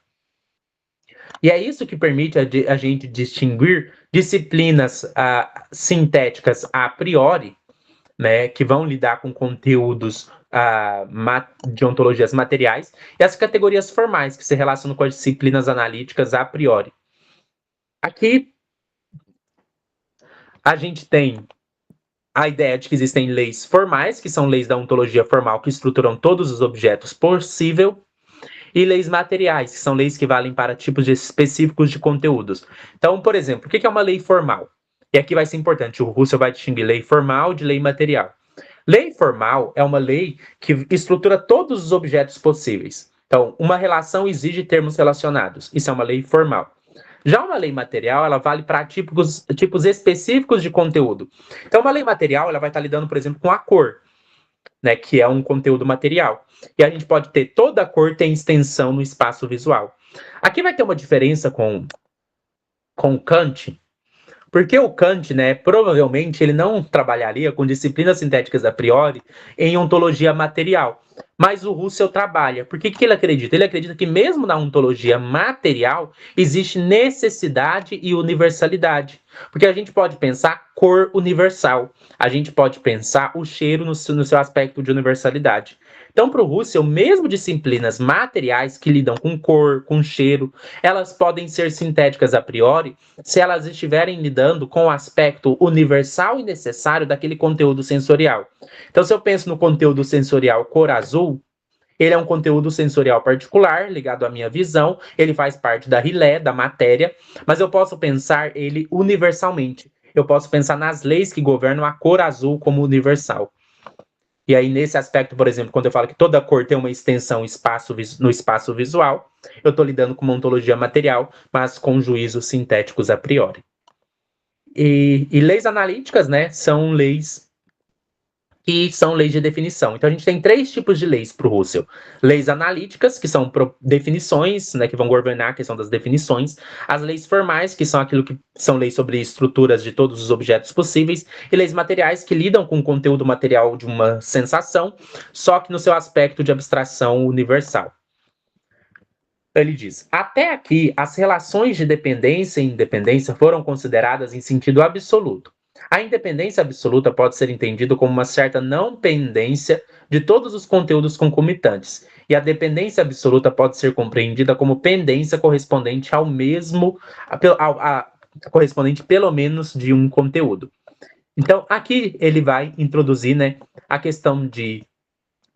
E é isso que permite a gente distinguir disciplinas sintéticas a priori, né, que vão lidar com conteúdos de ontologias materiais, e as categorias formais, que se relacionam com as disciplinas analíticas a priori. Aqui, a gente tem a ideia de que existem leis formais, que são leis da ontologia formal, que estruturam todos os objetos possíveis, e leis materiais, que são leis que valem para tipos específicos de conteúdos. Então, por exemplo, o que é uma lei formal? E aqui vai ser importante, o Russell vai distinguir lei formal de lei material. Lei formal é uma lei que estrutura todos os objetos possíveis. Então, uma relação exige termos relacionados. Isso é uma lei formal. Já uma lei material, ela vale para tipos específicos de conteúdo. Então, uma lei material, ela vai estar lidando, por exemplo, com a cor, né, que é um conteúdo material. E a gente pode ter toda a cor tem extensão no espaço visual. Aqui vai ter uma diferença com Kant, porque o Kant, né, provavelmente ele não trabalharia com disciplinas sintéticas a priori em ontologia material. Mas o Russell trabalha. Por que ele acredita? Ele acredita que mesmo na ontologia material existe necessidade e universalidade. Porque a gente pode pensar cor universal. A gente pode pensar o cheiro no seu aspecto de universalidade. Então, para o Russell, mesmo disciplinas materiais que lidam com cor, com cheiro, elas podem ser sintéticas a priori se elas estiverem lidando com o aspecto universal e necessário daquele conteúdo sensorial. Então, se eu penso no conteúdo sensorial cor azul, ele é um conteúdo sensorial particular, ligado à minha visão, ele faz parte da rilé, da matéria, mas eu posso pensar ele universalmente. Eu posso pensar nas leis que governam a cor azul como universal. E aí, nesse aspecto, por exemplo, quando eu falo que toda cor tem uma extensão no espaço visual, eu estou lidando com uma ontologia material, mas com juízos sintéticos a priori. E leis analíticas, né, são leis que são leis de definição. Então, a gente tem 3 tipos de leis para o Russell. Leis analíticas, que são definições, né, que vão governar a questão das definições. As leis formais, que são aquilo que são leis sobre estruturas de todos os objetos possíveis. E leis materiais, que lidam com o conteúdo material de uma sensação, só que no seu aspecto de abstração universal. Ele diz: até aqui, as relações de dependência e independência foram consideradas em sentido absoluto. A independência absoluta pode ser entendida como uma certa não pendência de todos os conteúdos concomitantes, e a dependência absoluta pode ser compreendida como pendência correspondente ao mesmo, correspondente pelo menos de um conteúdo. Então, aqui ele vai introduzir, né, a questão de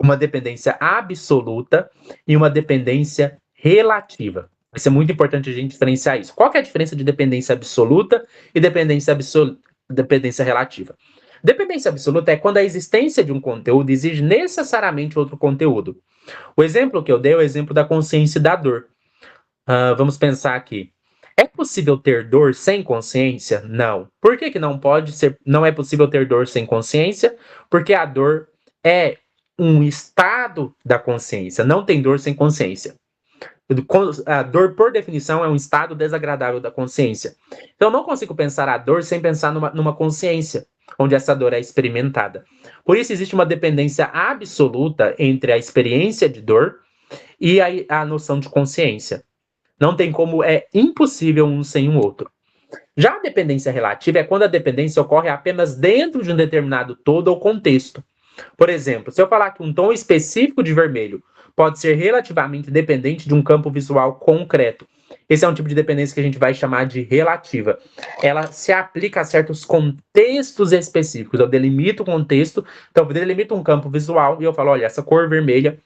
uma dependência absoluta e uma dependência relativa. Vai ser muito importante a gente diferenciar isso. Qual que é a diferença de dependência absoluta e dependência relativa? Dependência absoluta é quando a existência de um conteúdo exige necessariamente outro conteúdo. O exemplo que eu dei é o exemplo da consciência e da dor. Vamos pensar aqui. É possível ter dor sem consciência? Não. Por que não pode ser? Não é possível ter dor sem consciência? Porque a dor é um estado da consciência. Não tem dor sem consciência. A dor, por definição, é um estado desagradável da consciência. Então, eu não consigo pensar a dor sem pensar numa consciência, onde essa dor é experimentada. Por isso, existe uma dependência absoluta entre a experiência de dor e a noção de consciência. Não tem como, é impossível um sem o outro. Já a dependência relativa é quando a dependência ocorre apenas dentro de um determinado todo ou contexto. Por exemplo, se eu falar que um tom específico de vermelho pode ser relativamente dependente de um campo visual concreto, esse é um tipo de dependência que a gente vai chamar de relativa. Ela se aplica a certos contextos específicos. Eu delimito o contexto, então eu delimito um campo visual e eu falo, olha, essa cor vermelha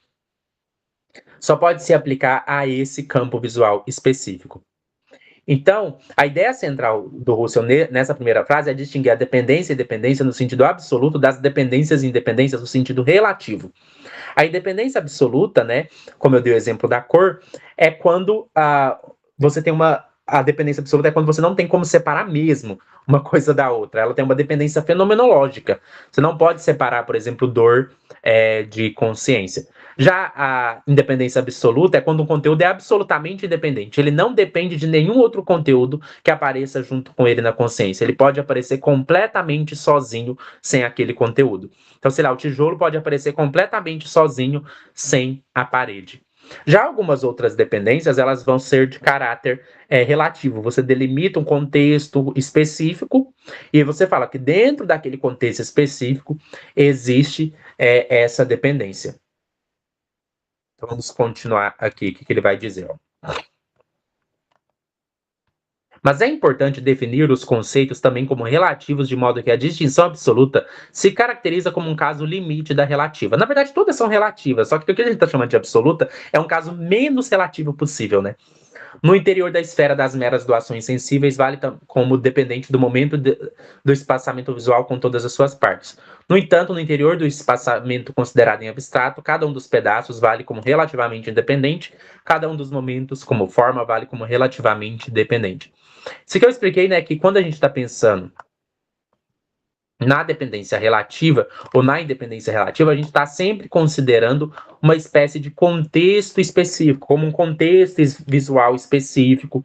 só pode se aplicar a esse campo visual específico. Então, a ideia central do Russell nessa primeira frase é distinguir a dependência e dependência no sentido absoluto das dependências e independências no sentido relativo. A independência absoluta, né, como eu dei o exemplo da cor, é quando você tem a dependência absoluta é quando você não tem como separar mesmo uma coisa da outra. Ela tem uma dependência fenomenológica. Você não pode separar, por exemplo, dor de consciência. Já a independência absoluta é quando um conteúdo é absolutamente independente. Ele não depende de nenhum outro conteúdo que apareça junto com ele na consciência. Ele pode aparecer completamente sozinho sem aquele conteúdo. Então, sei lá, o tijolo pode aparecer completamente sozinho sem a parede. Já algumas outras dependências, elas vão ser de caráter relativo. Você delimita um contexto específico e você fala que dentro daquele contexto específico existe essa dependência. Então, vamos continuar aqui, o que ele vai dizer. Ó. Mas é importante definir os conceitos também como relativos, de modo que a distinção absoluta se caracteriza como um caso limite da relativa. Na verdade, todas são relativas, só que o que a gente está chamando de absoluta é um caso menos relativo possível, né? No interior da esfera das meras doações sensíveis, vale como dependente do momento do espaçamento visual com todas as suas partes. No entanto, no interior do espaçamento considerado em abstrato, cada um dos pedaços vale como relativamente independente, cada um dos momentos, como forma, vale como relativamente dependente. Isso que eu expliquei, né, que quando a gente está pensando na dependência relativa ou na independência relativa, a gente está sempre considerando uma espécie de contexto específico, como um contexto visual específico,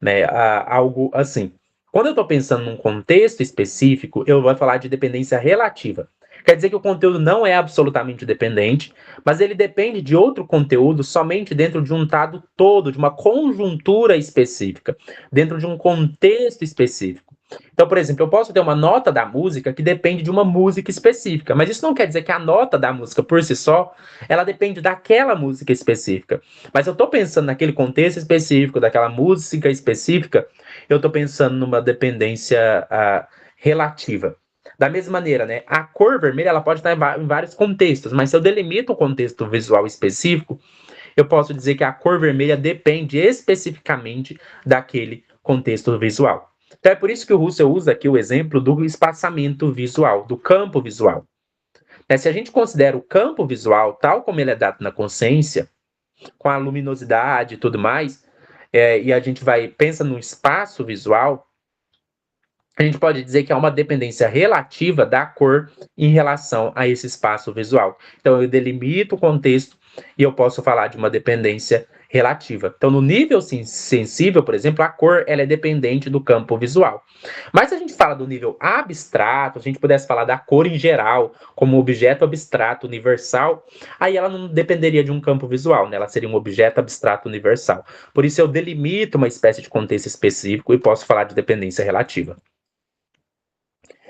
né, algo assim. Quando eu estou pensando num contexto específico, eu vou falar de dependência relativa. Quer dizer que o conteúdo não é absolutamente dependente, mas ele depende de outro conteúdo somente dentro de um dado todo, de uma conjuntura específica, dentro de um contexto específico. Então, por exemplo, eu posso ter uma nota da música que depende de uma música específica, mas isso não quer dizer que a nota da música por si só, ela depende daquela música específica. Mas eu estou pensando naquele contexto específico, daquela música específica, eu estou pensando numa dependência relativa. Da mesma maneira, né, a cor vermelha ela pode estar em vários contextos, mas se eu delimito um contexto visual específico, eu posso dizer que a cor vermelha depende especificamente daquele contexto visual. Então é por isso que o Russell usa aqui o exemplo do espaçamento visual, do campo visual. Se a gente considera o campo visual tal como ele é dado na consciência, com a luminosidade e tudo mais, e a gente pensa no espaço visual, a gente pode dizer que há uma dependência relativa da cor em relação a esse espaço visual. Então, eu delimito o contexto e eu posso falar de uma dependência relativa. Então, no nível sensível, por exemplo, a cor ela é dependente do campo visual. Mas se a gente fala do nível abstrato, se a gente pudesse falar da cor em geral, como objeto abstrato universal, aí ela não dependeria de um campo visual, né? Ela seria um objeto abstrato universal. Por isso, eu delimito uma espécie de contexto específico e posso falar de dependência relativa.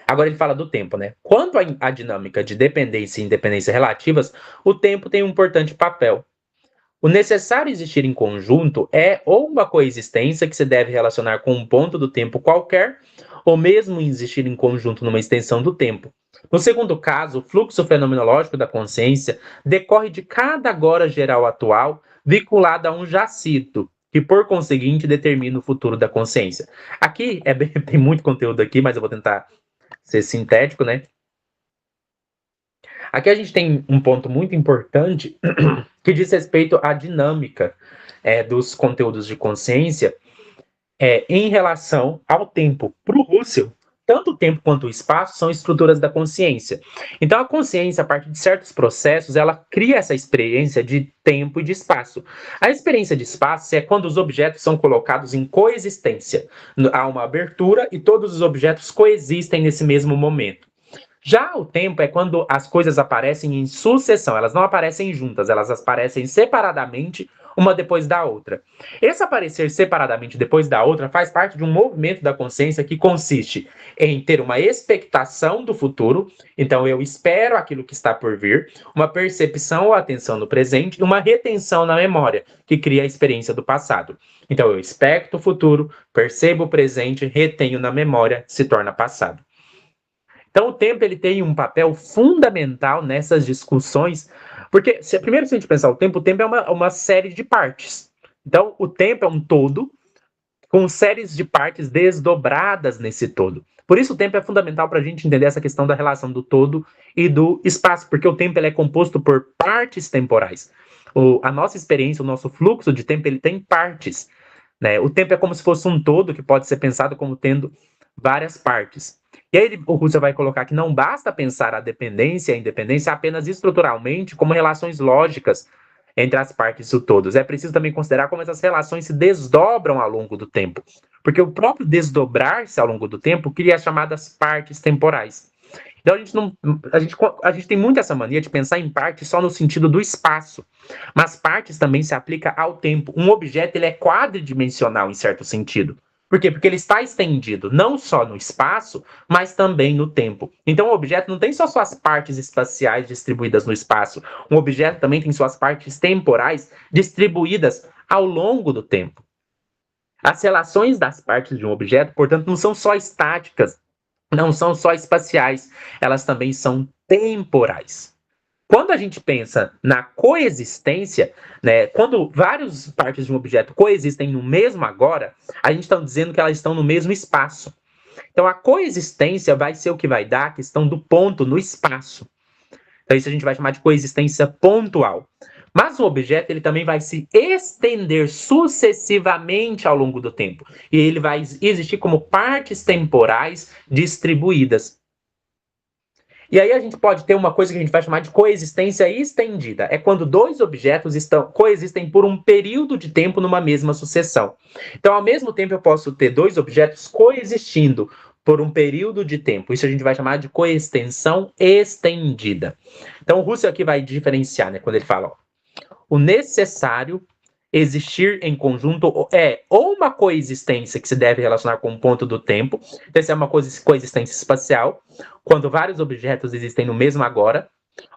Agora ele fala do tempo, né? Quanto à dinâmica de dependência e independência relativas, o tempo tem um importante papel. O necessário existir em conjunto é ou uma coexistência que se deve relacionar com um ponto do tempo qualquer, ou mesmo existir em conjunto numa extensão do tempo. No segundo caso, o fluxo fenomenológico da consciência decorre de cada agora geral atual vinculado a um já cito, que por conseguinte determina o futuro da consciência. Aqui tem muito conteúdo aqui, mas eu vou tentar ser sintético, né? Aqui a gente tem um ponto muito importante que diz respeito à dinâmica dos conteúdos de consciência em relação ao tempo. Para o Russell, tanto o tempo quanto o espaço são estruturas da consciência. Então, a consciência, a partir de certos processos, ela cria essa experiência de tempo e de espaço. A experiência de espaço é quando os objetos são colocados em coexistência. Há uma abertura e todos os objetos coexistem nesse mesmo momento. Já o tempo é quando as coisas aparecem em sucessão, elas não aparecem juntas, elas aparecem separadamente, uma depois da outra. Esse aparecer separadamente depois da outra faz parte de um movimento da consciência que consiste em ter uma expectação do futuro, então eu espero aquilo que está por vir, uma percepção ou atenção no presente e uma retenção na memória, que cria a experiência do passado. Então eu expecto o futuro, percebo o presente, retenho na memória, se torna passado. Então, o tempo ele tem um papel fundamental nessas discussões, porque, primeiro, se a gente pensar o tempo é uma série de partes. Então, o tempo é um todo, com séries de partes desdobradas nesse todo. Por isso, o tempo é fundamental para a gente entender essa questão da relação do todo e do espaço, porque o tempo ele é composto por partes temporais. A nossa experiência, o nosso fluxo de tempo, ele tem partes. Né? O tempo é como se fosse um todo que pode ser pensado como tendo várias partes. E aí o Husserl vai colocar que não basta pensar a dependência e a independência apenas estruturalmente como relações lógicas entre as partes do todos. É preciso também considerar como essas relações se desdobram ao longo do tempo. Porque o próprio desdobrar-se ao longo do tempo cria as chamadas partes temporais. Então a gente tem muito essa mania de pensar em parte só no sentido do espaço, mas partes também se aplica ao tempo. Um objeto ele é quadridimensional em certo sentido. Por quê? Porque ele está estendido não só no espaço, mas também no tempo. Então o objeto não tem só suas partes espaciais distribuídas no espaço. Um objeto também tem suas partes temporais distribuídas ao longo do tempo. As relações das partes de um objeto, portanto, não são só estáticas, não são só espaciais, elas também são temporais. Quando a gente pensa na coexistência, né, quando várias partes de um objeto coexistem no mesmo agora, a gente está dizendo que elas estão no mesmo espaço. Então, a coexistência vai ser o que vai dar a questão do ponto no espaço. Então, isso a gente vai chamar de coexistência pontual. Mas o objeto ele também vai se estender sucessivamente ao longo do tempo. E ele vai existir como partes temporais distribuídas. E aí a gente pode ter uma coisa que a gente vai chamar de coexistência estendida. É quando dois objetos coexistem por um período de tempo numa mesma sucessão. Então, ao mesmo tempo, eu posso ter dois objetos coexistindo por um período de tempo. Isso a gente vai chamar de coextensão estendida. Então, o Husserl aqui vai diferenciar, né, quando ele fala, ó, o necessário existir em conjunto é ou uma coexistência que se deve relacionar com um ponto do tempo, então essa é uma coexistência espacial, quando vários objetos existem no mesmo agora,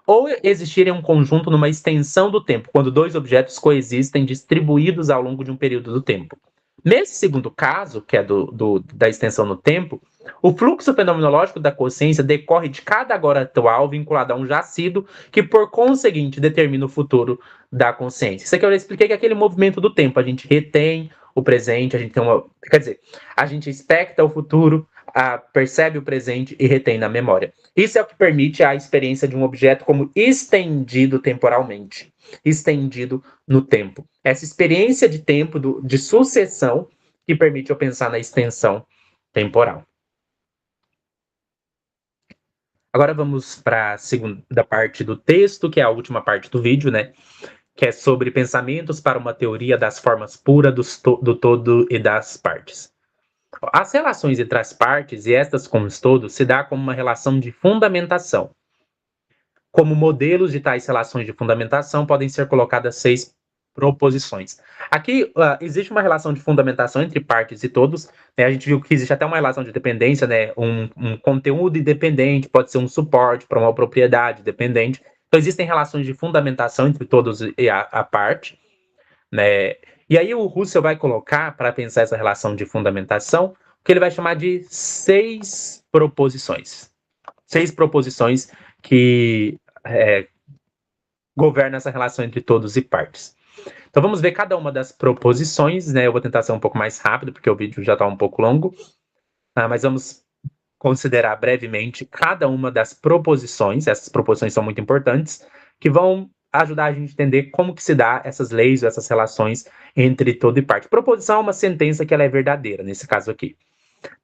ou existir em um conjunto numa extensão do tempo, quando dois objetos coexistem distribuídos ao longo de um período do tempo. Nesse segundo caso, que é da extensão no tempo, o fluxo fenomenológico da consciência decorre de cada agora atual vinculado a um jacido, que por conseguinte determina o futuro da consciência. Isso aqui eu já expliquei que é aquele movimento do tempo. A gente retém o presente, a gente tem uma. Quer dizer, a gente expecta o futuro, percebe o presente e retém na memória. Isso é o que permite a experiência de um objeto como estendido temporalmente, estendido no tempo. Essa experiência de tempo, de sucessão, que permite eu pensar na extensão temporal. Agora vamos para a segunda parte do texto, que é a última parte do vídeo, né? Que é sobre pensamentos para uma teoria das formas puras do todo e das partes. As relações entre as partes e estas com os todos se dá como uma relação de fundamentação. Como modelos de tais relações de fundamentação podem ser colocadas 6 proposições. Aqui existe uma relação de fundamentação entre partes e todos, né? A gente viu que existe até uma relação de dependência, né? Um conteúdo independente pode ser um suporte para uma propriedade dependente. Então existem relações de fundamentação entre todos e a parte, né? E aí o Husserl vai colocar, para pensar essa relação de fundamentação, o que ele vai chamar de 6 proposições. 6 proposições que governam essa relação entre todos e partes. Então vamos ver cada uma das proposições, né? Eu vou tentar ser um pouco mais rápido, porque o vídeo já está um pouco longo, mas vamos considerar brevemente cada uma das proposições. Essas proposições são muito importantes, que vão ajudar a gente a entender como que se dá essas leis ou essas relações entre todo e parte. Proposição é uma sentença que ela é verdadeira, nesse caso aqui.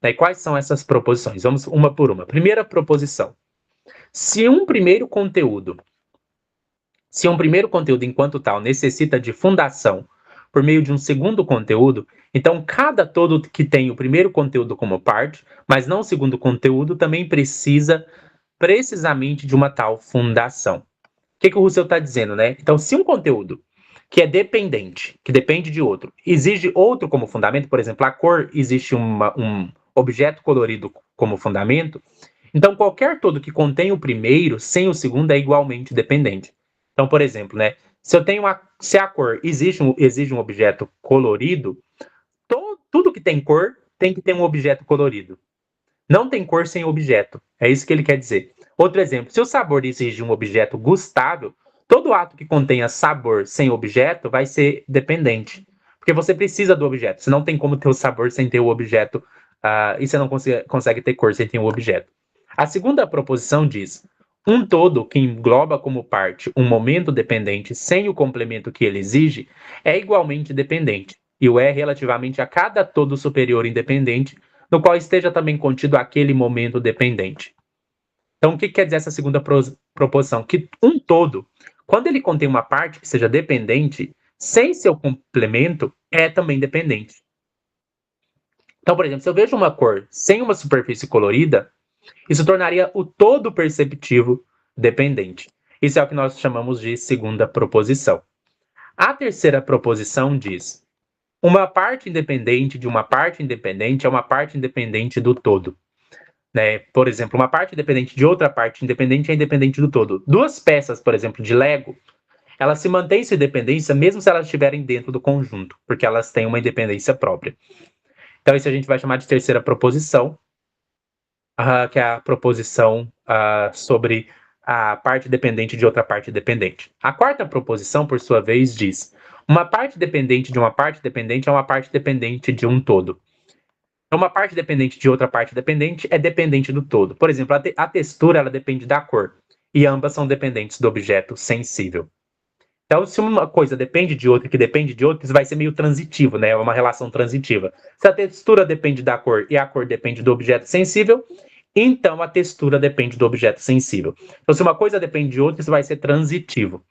E quais são essas proposições? Vamos uma por uma. Primeira proposição. Se um primeiro conteúdo enquanto tal necessita de fundação por meio de um segundo conteúdo, então cada todo que tem o primeiro conteúdo como parte, mas não o segundo conteúdo, também precisa precisamente de uma tal fundação. O que o Russell está dizendo, né? Então, se um conteúdo que é dependente, que depende de outro, exige outro como fundamento, por exemplo, a cor existe um objeto colorido como fundamento, então qualquer todo que contém o primeiro sem o segundo é igualmente dependente. Então, por exemplo, né, se a cor exige um objeto colorido, tudo que tem cor tem que ter um objeto colorido. Não tem cor sem objeto. É isso que ele quer dizer. Outro exemplo, se o sabor exige um objeto gustável, todo ato que contenha sabor sem objeto vai ser dependente. Porque você precisa do objeto. Você não tem como ter o sabor sem ter o objeto. E você não consegue ter cor sem ter o objeto. A segunda proposição diz: um todo que engloba como parte um momento dependente sem o complemento que ele exige é igualmente dependente. E o é relativamente a cada todo superior independente no qual esteja também contido aquele momento dependente. Então, o que quer dizer essa segunda proposição? Que um todo, quando ele contém uma parte que seja dependente, sem seu complemento, é também dependente. Então, por exemplo, se eu vejo uma cor sem uma superfície colorida, isso tornaria o todo perceptivo dependente. Isso é o que nós chamamos de segunda proposição. A terceira proposição diz: uma parte independente de uma parte independente é uma parte independente do todo. Né? Por exemplo, uma parte independente de outra parte independente é independente do todo. Duas peças, por exemplo, de Lego, elas se mantêm sua independência mesmo se elas estiverem dentro do conjunto, porque elas têm uma independência própria. Então, isso a gente vai chamar de terceira proposição, que é a proposição sobre a parte dependente de outra parte dependente. A quarta proposição, por sua vez, diz: uma parte dependente de uma parte dependente é uma parte dependente de um todo. Uma parte dependente de outra parte dependente é dependente do todo. Por exemplo, a textura ela depende da cor, e ambas são dependentes do objeto sensível. Então, se uma coisa depende de outra, que depende de outra, isso vai ser meio transitivo, né? É uma relação transitiva. Se a textura depende da cor e a cor depende do objeto sensível, então a textura depende do objeto sensível. Então, se uma coisa depende de outra, isso vai ser transitivo.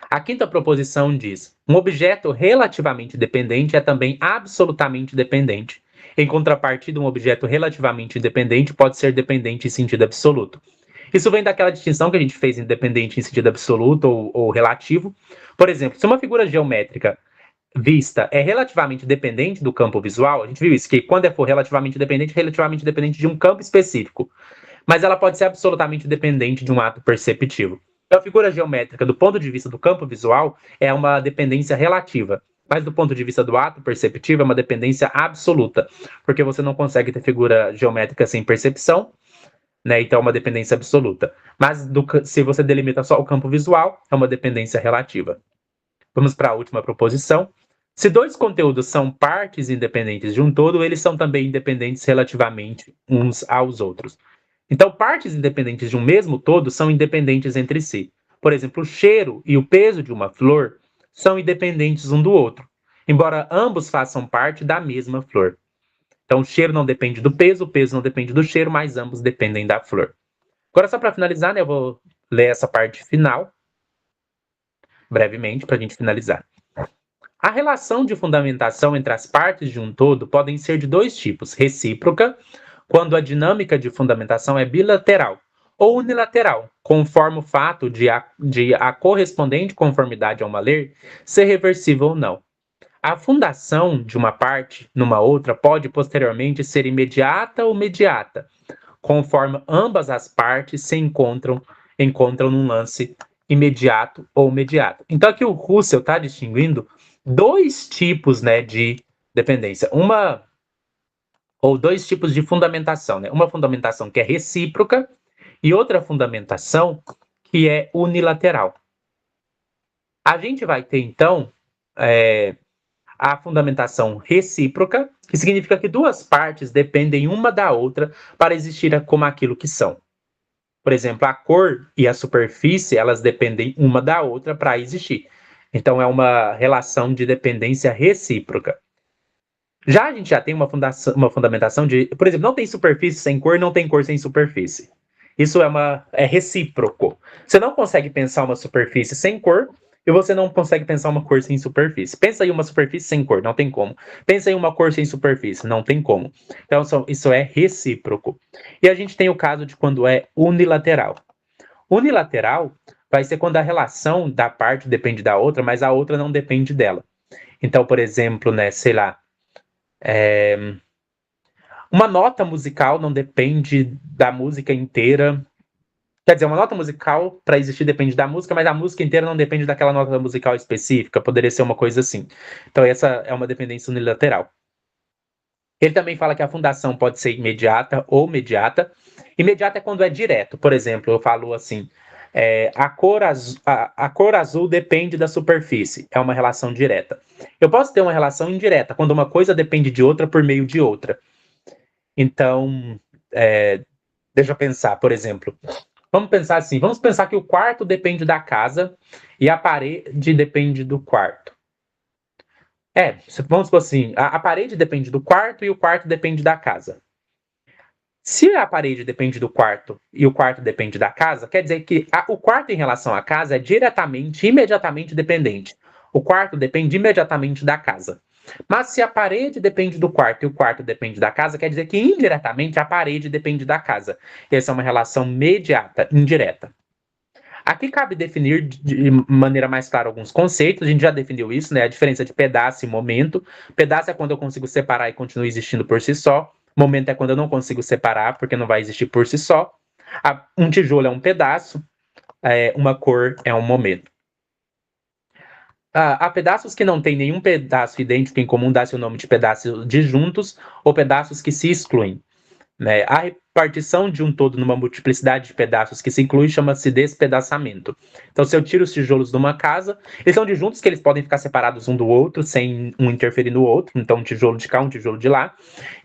A quinta proposição diz: um objeto relativamente dependente é também absolutamente dependente. Em contrapartida, um objeto relativamente independente pode ser dependente em sentido absoluto. Isso vem daquela distinção que a gente fez em dependente em sentido absoluto ou relativo. Por exemplo, se uma figura geométrica vista é relativamente dependente do campo visual, a gente viu isso, que quando for relativamente dependente de um campo específico. Mas ela pode ser absolutamente dependente de um ato perceptivo. Então, a figura geométrica, do ponto de vista do campo visual, é uma dependência relativa. Mas do ponto de vista do ato perceptivo, é uma dependência absoluta. Porque você não consegue ter figura geométrica sem percepção, né? Então é uma dependência absoluta. Mas se você delimita só o campo visual, é uma dependência relativa. Vamos para a última proposição. Se dois conteúdos são partes independentes de um todo, eles são também independentes relativamente uns aos outros. Então, partes independentes de um mesmo todo são independentes entre si. Por exemplo, o cheiro e o peso de uma flor são independentes um do outro, embora ambos façam parte da mesma flor. Então, o cheiro não depende do peso, o peso não depende do cheiro, mas ambos dependem da flor. Agora, só para finalizar, né, eu vou ler essa parte final, brevemente, para a gente finalizar. A relação de fundamentação entre as partes de um todo podem ser de dois tipos: recíproca, quando a dinâmica de fundamentação é bilateral, ou unilateral, conforme o fato de a correspondente conformidade a uma lei ser reversível ou não. A fundação de uma parte numa outra pode posteriormente ser imediata ou mediata, conforme ambas as partes se encontram num lance imediato ou mediato. Então aqui o Russell está distinguindo dois tipos, né, de dependência. Ou dois tipos de fundamentação, né? Uma fundamentação que é recíproca e outra fundamentação que é unilateral. A gente vai ter, então, a fundamentação recíproca, que significa que duas partes dependem uma da outra para existir como aquilo que são. Por exemplo, a cor e a superfície, elas dependem uma da outra para existir. Então, é uma relação de dependência recíproca. Já a gente já tem uma fundamentação de, por exemplo, não tem superfície sem cor, não tem cor sem superfície. Isso é recíproco. Você não consegue pensar uma superfície sem cor e você não consegue pensar uma cor sem superfície. Pensa em uma superfície sem cor, não tem como. Pensa em uma cor sem superfície, não tem como. Então, isso é recíproco. E a gente tem o caso de quando é unilateral. Unilateral vai ser quando a relação da parte depende da outra, mas a outra não depende dela. Então, por exemplo, né, sei lá, uma nota musical não depende da música inteira. Quer dizer, uma nota musical, para existir, depende da música, mas a música inteira não depende daquela nota musical específica. Poderia ser uma coisa assim. Então, essa é uma dependência unilateral. Ele também fala que a fundação pode ser imediata ou mediata. Imediata é quando é direto. Por exemplo, eu falo assim: a cor azul depende da superfície. É uma relação direta. Eu posso ter uma relação indireta, quando uma coisa depende de outra por meio de outra. Então, deixa eu pensar, por exemplo. Vamos pensar assim: vamos pensar que o quarto depende da casa e a parede depende do quarto. Vamos supor assim: a parede depende do quarto e o quarto depende da casa. Se a parede depende do quarto e o quarto depende da casa, quer dizer que o quarto em relação à casa é diretamente, imediatamente dependente. O quarto depende imediatamente da casa. Mas se a parede depende do quarto e o quarto depende da casa, quer dizer que indiretamente a parede depende da casa. Essa é uma relação mediata, indireta. Aqui cabe definir de maneira mais clara alguns conceitos. A gente já definiu isso, né? A diferença de pedaço e momento. Pedaço é quando eu consigo separar e continua existindo por si só. Momento é quando eu não consigo separar, porque não vai existir por si só. Um tijolo é um pedaço, uma cor é um momento. Há pedaços que não têm nenhum pedaço idêntico em comum, dá-se o nome de pedaços disjuntos ou pedaços que se excluem. Né? A repartição de um todo numa multiplicidade de pedaços que se inclui chama-se despedaçamento. Então, se eu tiro os tijolos de uma casa, eles são disjuntos que eles podem ficar separados um do outro, sem um interferir no outro. Então, um tijolo de cá, um tijolo de lá.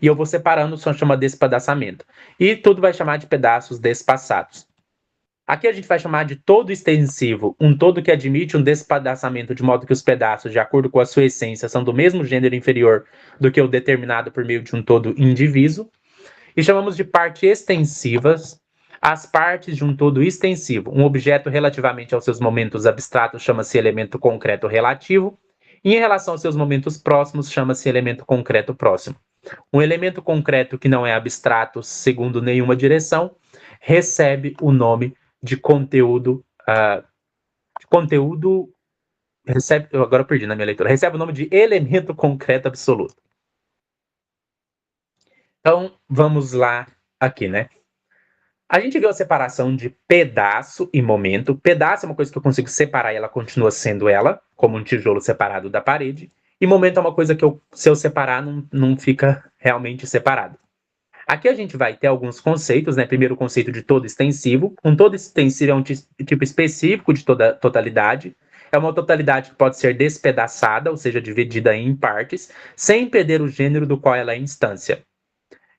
E eu vou separando, só chama despedaçamento. E tudo vai chamar de pedaços despaçados. Aqui a gente vai chamar de todo extensivo, um todo que admite um despedaçamento de modo que os pedaços, de acordo com a sua essência, são do mesmo gênero inferior do que o determinado por meio de um todo indiviso. E chamamos de parte extensivas as partes de um todo extensivo. Um objeto relativamente aos seus momentos abstratos chama-se elemento concreto relativo, e em relação aos seus momentos próximos chama-se elemento concreto próximo. Um elemento concreto que não é abstrato segundo nenhuma direção recebe o nome de conteúdo. Agora eu perdi na minha leitura. Recebe o nome de elemento concreto absoluto. Então, vamos lá aqui, né? A gente viu a separação de pedaço e momento. Pedaço é uma coisa que eu consigo separar e ela continua sendo ela, como um tijolo separado da parede. E momento é uma coisa que se eu separar, não fica realmente separado. Aqui a gente vai ter alguns conceitos, né? Primeiro, o conceito de todo extensivo. Um todo extensivo é um tipo específico de toda totalidade. É uma totalidade que pode ser despedaçada, ou seja, dividida em partes, sem perder o gênero do qual ela é instância.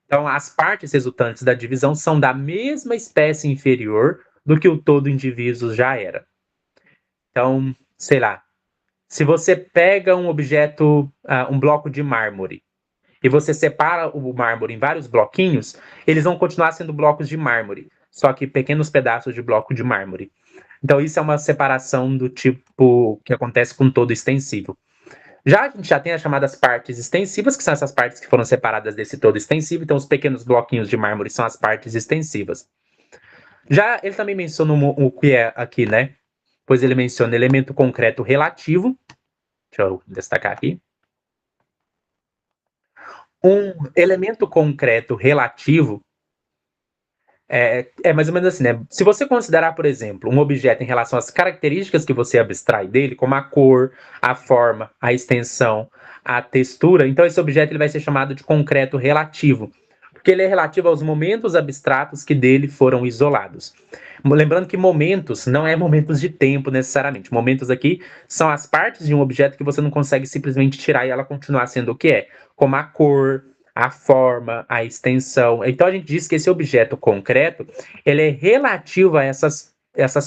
Então, as partes resultantes da divisão são da mesma espécie inferior do que o todo indivíduo já era. Então, sei lá, se você pega um objeto, um bloco de mármore, e você separa o mármore em vários bloquinhos, eles vão continuar sendo blocos de mármore, só que pequenos pedaços de bloco de mármore. Então, isso é uma separação do tipo que acontece com todo extensível. Já a gente já tem as chamadas partes extensivas, que são essas partes que foram separadas desse todo extensivo. Então, os pequenos bloquinhos de mármore são as partes extensivas. Já ele também menciona o que é aqui, né? Pois ele menciona elemento concreto relativo. Deixa eu destacar aqui. Um elemento concreto relativo é mais ou menos assim, né? Se você considerar, por exemplo, um objeto em relação às características que você abstrai dele, como a cor, a forma, a extensão, a textura, então esse objeto ele vai ser chamado de concreto relativo, porque ele é relativo aos momentos abstratos que dele foram isolados. Lembrando que momentos não é momentos de tempo necessariamente. Momentos aqui são as partes de um objeto que você não consegue simplesmente tirar e ela continuar sendo o que é, como a cor, a forma, a extensão. Então a gente diz que esse objeto concreto, ele é relativo a essas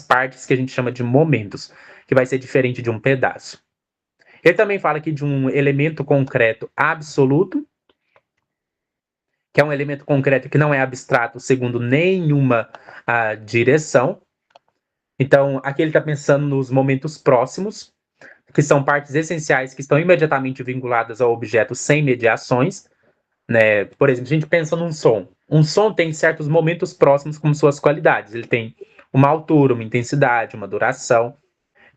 partes que a gente chama de momentos, que vai ser diferente de um pedaço. Ele também fala aqui de um elemento concreto absoluto, que é um elemento concreto que não é abstrato segundo nenhuma direção. Então, aqui ele está pensando nos momentos próximos, que são partes essenciais que estão imediatamente vinculadas ao objeto sem mediações, né? Por exemplo, a gente pensa num som. Um som tem certos momentos próximos como suas qualidades. Ele tem uma altura, uma intensidade, uma duração,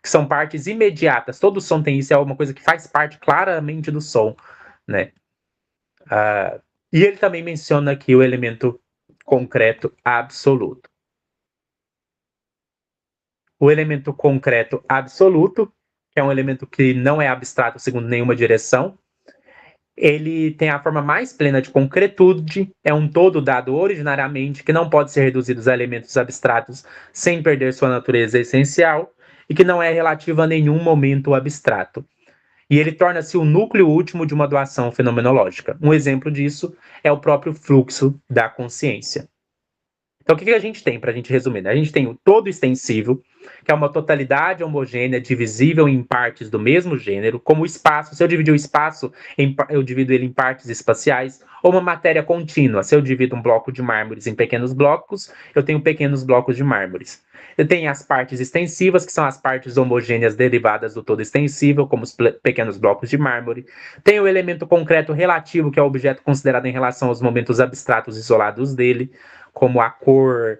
que são partes imediatas. Todo som tem isso, é uma coisa que faz parte claramente do som, né? E ele também menciona aqui o elemento concreto absoluto. O elemento concreto absoluto, que é um elemento que não é abstrato segundo nenhuma direção, ele tem a forma mais plena de concretude, é um todo dado originariamente, que não pode ser reduzido a elementos abstratos sem perder sua natureza essencial, e que não é relativo a nenhum momento abstrato. E ele torna-se o núcleo último de uma doação fenomenológica. Um exemplo disso é o próprio fluxo da consciência. Então, o que a gente tem, para a gente resumir? A gente tem o todo extensível, que é uma totalidade homogênea, divisível em partes do mesmo gênero, como o espaço. Se eu dividir o espaço, eu divido ele em partes espaciais, ou uma matéria contínua. Se eu divido um bloco de mármores em pequenos blocos, eu tenho pequenos blocos de mármores. Eu tenho as partes extensivas, que são as partes homogêneas derivadas do todo extensível, como os pequenos blocos de mármore. Tem o elemento concreto relativo, que é o objeto considerado em relação aos momentos abstratos isolados dele, como a cor,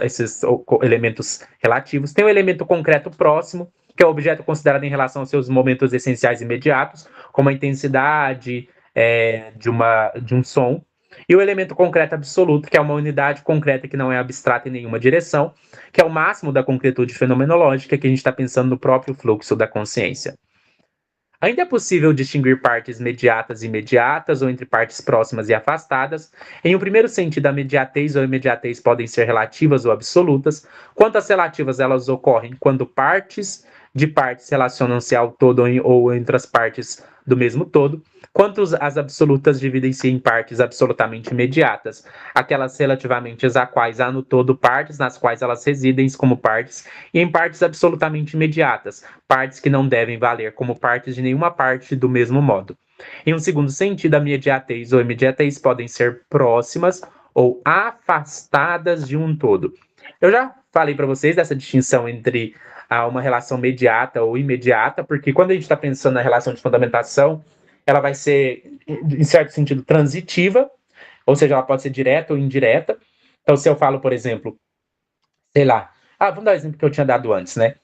esses elementos relativos. Tem o elemento concreto próximo, que é o objeto considerado em relação aos seus momentos essenciais imediatos, como a intensidade de um som. E o elemento concreto absoluto, que é uma unidade concreta que não é abstrata em nenhuma direção, que é o máximo da concretude fenomenológica, que a gente está pensando no próprio fluxo da consciência. Ainda é possível distinguir partes mediatas e imediatas, ou entre partes próximas e afastadas. Em um primeiro sentido, a mediatez ou imediatez podem ser relativas ou absolutas. Quanto às relativas, elas ocorrem quando partes de partes relacionam-se ao todo ou entre as partes do mesmo todo. Quanto às absolutas, dividem-se em partes absolutamente imediatas, aquelas relativamente a quais há no todo partes nas quais elas residem como partes, e em partes absolutamente imediatas, partes que não devem valer como partes de nenhuma parte do mesmo modo. Em um segundo sentido, a mediatez ou imediatez podem ser próximas ou afastadas de um todo. Eu já falei para vocês dessa distinção entre uma relação mediata ou imediata, porque quando a gente está pensando na relação de fundamentação, ela vai ser, em certo sentido, transitiva, ou seja, ela pode ser direta ou indireta. Então, se eu falo, por exemplo, sei lá, vamos dar o exemplo que eu tinha dado antes, né?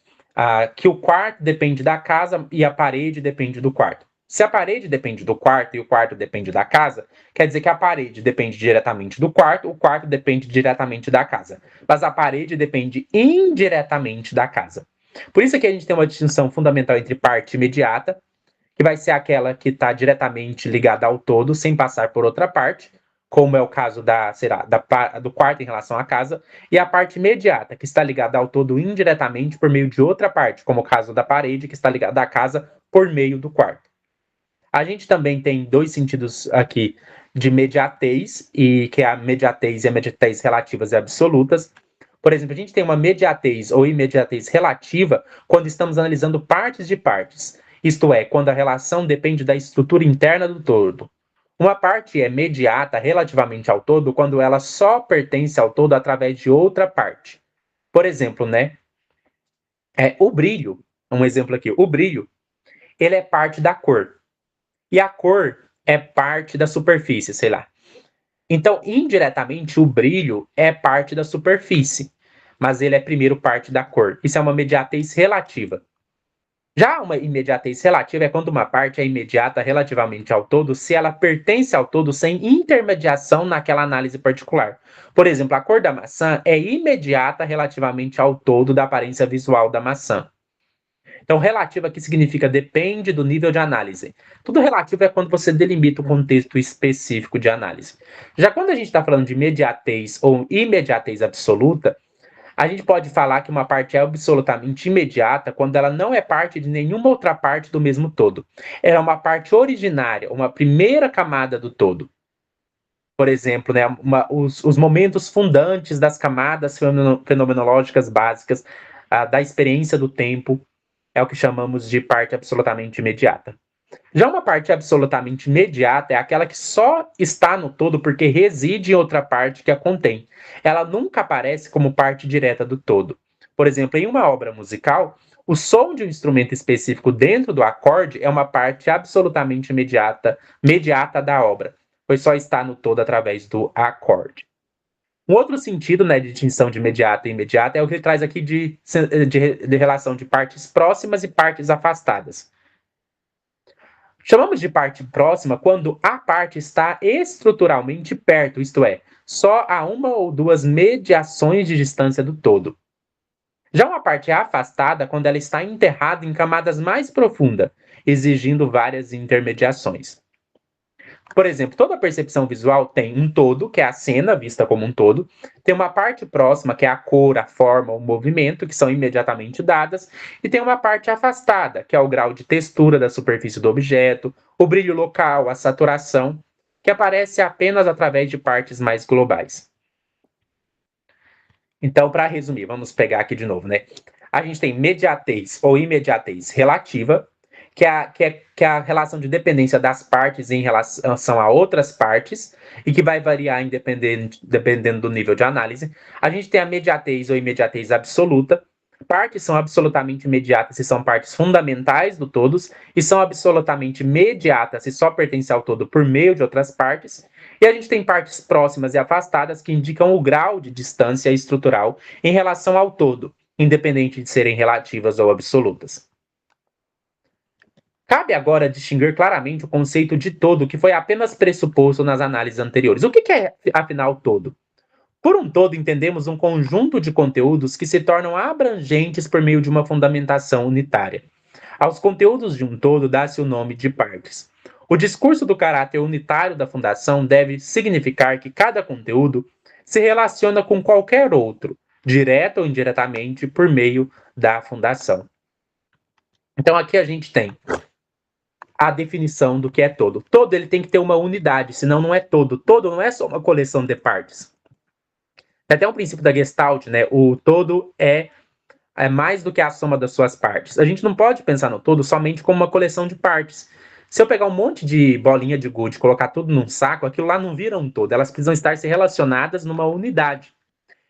Que o quarto depende da casa e a parede depende do quarto. Se a parede depende do quarto e o quarto depende da casa, quer dizer que a parede depende diretamente do quarto, o quarto depende diretamente da casa. Mas a parede depende indiretamente da casa. Por isso que a gente tem uma distinção fundamental entre parte imediata, que vai ser aquela que está diretamente ligada ao todo, sem passar por outra parte, como é o caso do quarto em relação à casa, e a parte imediata, que está ligada ao todo indiretamente por meio de outra parte, como o caso da parede, que está ligada à casa por meio do quarto. A gente também tem dois sentidos aqui de mediatez, que é a mediatez e a mediatez relativas e absolutas. Por exemplo, a gente tem uma mediatez ou imediatez relativa quando estamos analisando partes de partes. Isto é, quando a relação depende da estrutura interna do todo. Uma parte é mediata relativamente ao todo quando ela só pertence ao todo através de outra parte. Por exemplo, né? O brilho, um exemplo aqui, o brilho, ele é parte da cor. E a cor é parte da superfície, sei lá. Então, indiretamente, o brilho é parte da superfície, mas ele é primeiro parte da cor. Isso é uma mediatez relativa. Já uma imediatez relativa é quando uma parte é imediata relativamente ao todo se ela pertence ao todo sem intermediação naquela análise particular. Por exemplo, a cor da maçã é imediata relativamente ao todo da aparência visual da maçã. Então, relativa aqui significa depende do nível de análise. Tudo relativo é quando você delimita o contexto específico de análise. Já quando a gente está falando de imediatez ou imediatez absoluta, a gente pode falar que uma parte é absolutamente imediata quando ela não é parte de nenhuma outra parte do mesmo todo. Ela é uma parte originária, uma primeira camada do todo. Por exemplo, né, os momentos fundantes das camadas fenomenológicas básicas da experiência do tempo. é o que chamamos de parte absolutamente imediata. Já uma parte absolutamente imediata é aquela que só está no todo porque reside em outra parte que a contém. Ela nunca aparece como parte direta do todo. Por exemplo, em uma obra musical, o som de um instrumento específico dentro do acorde é uma parte absolutamente imediata da obra, pois só está no todo através do acorde. Um outro sentido, né, de distinção de imediata e imediata é o que ele traz aqui de relação de partes próximas e partes afastadas. Chamamos de parte próxima quando a parte está estruturalmente perto, isto é, só a uma ou duas mediações de distância do todo. Já uma parte afastada quando ela está enterrada em camadas mais profundas, exigindo várias intermediações. Por exemplo, toda percepção visual tem um todo, que é a cena vista como um todo, tem uma parte próxima, que é a cor, a forma, o movimento, que são imediatamente dadas, e tem uma parte afastada, que é o grau de textura da superfície do objeto, o brilho local, a saturação, que aparece apenas através de partes mais globais. Então, para resumir, vamos pegar aqui de novo, né? A gente tem mediatez ou imediatez relativa, que é a relação de dependência das partes em relação a outras partes, e que vai variar dependendo do nível de análise. A gente tem a mediatez ou imediatez absoluta. Partes são absolutamente imediatas se são partes fundamentais do todos, e são absolutamente imediatas se só pertencem ao todo por meio de outras partes. E a gente tem partes próximas e afastadas que indicam o grau de distância estrutural em relação ao todo, independente de serem relativas ou absolutas. Cabe agora distinguir claramente o conceito de todo que foi apenas pressuposto nas análises anteriores. O que é, afinal, todo? Por um todo, entendemos um conjunto de conteúdos que se tornam abrangentes por meio de uma fundamentação unitária. Aos conteúdos de um todo dá-se o nome de partes. O discurso do caráter unitário da fundação deve significar que cada conteúdo se relaciona com qualquer outro, direta ou indiretamente, por meio da fundação. Então aqui a gente tem a definição do que é todo. Todo ele tem que ter uma unidade, senão não é todo. Todo não é só uma coleção de partes. Tem até um princípio da Gestalt, né? O todo é mais do que a soma das suas partes. A gente não pode pensar no todo somente como uma coleção de partes. Se eu pegar um monte de bolinha de gude e colocar tudo num saco, aquilo lá não vira um todo. Elas precisam estar se relacionadas numa unidade.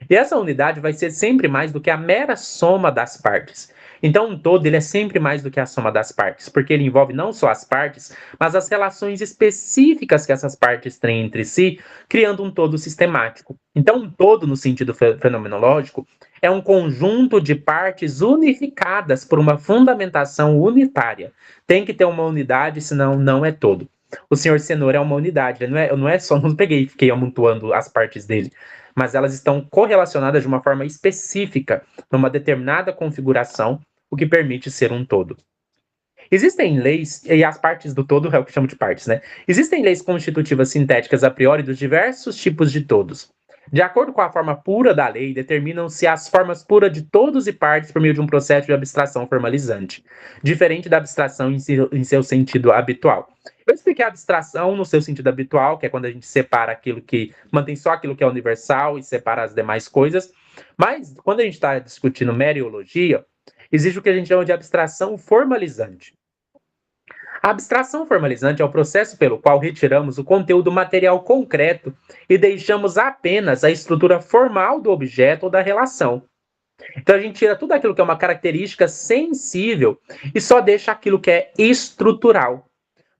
E essa unidade vai ser sempre mais do que a mera soma das partes. Então, um todo ele é sempre mais do que a soma das partes, porque ele envolve não só as partes, mas as relações específicas que essas partes têm entre si, criando um todo sistemático. Então, um todo, no sentido fenomenológico, é um conjunto de partes unificadas por uma fundamentação unitária. Tem que ter uma unidade, senão não é todo. O senhor Cenoura é uma unidade, não é só, não peguei e fiquei amontoando as partes dele, mas elas estão correlacionadas de uma forma específica, numa determinada configuração, o que permite ser um todo. Existem leis, e as partes do todo é o que chamo de partes, né? Existem leis constitutivas sintéticas a priori dos diversos tipos de todos. De acordo com a forma pura da lei, determinam-se as formas puras de todos e partes por meio de um processo de abstração formalizante, diferente da abstração em seu sentido habitual. Eu expliquei a abstração no seu sentido habitual, que é quando a gente separa aquilo que mantém só aquilo que é universal e separa as demais coisas. Mas quando a gente está discutindo meriologia, existe o que a gente chama de abstração formalizante. A abstração formalizante é o processo pelo qual retiramos o conteúdo material concreto e deixamos apenas a estrutura formal do objeto ou da relação. Então a gente tira tudo aquilo que é uma característica sensível e só deixa aquilo que é estrutural.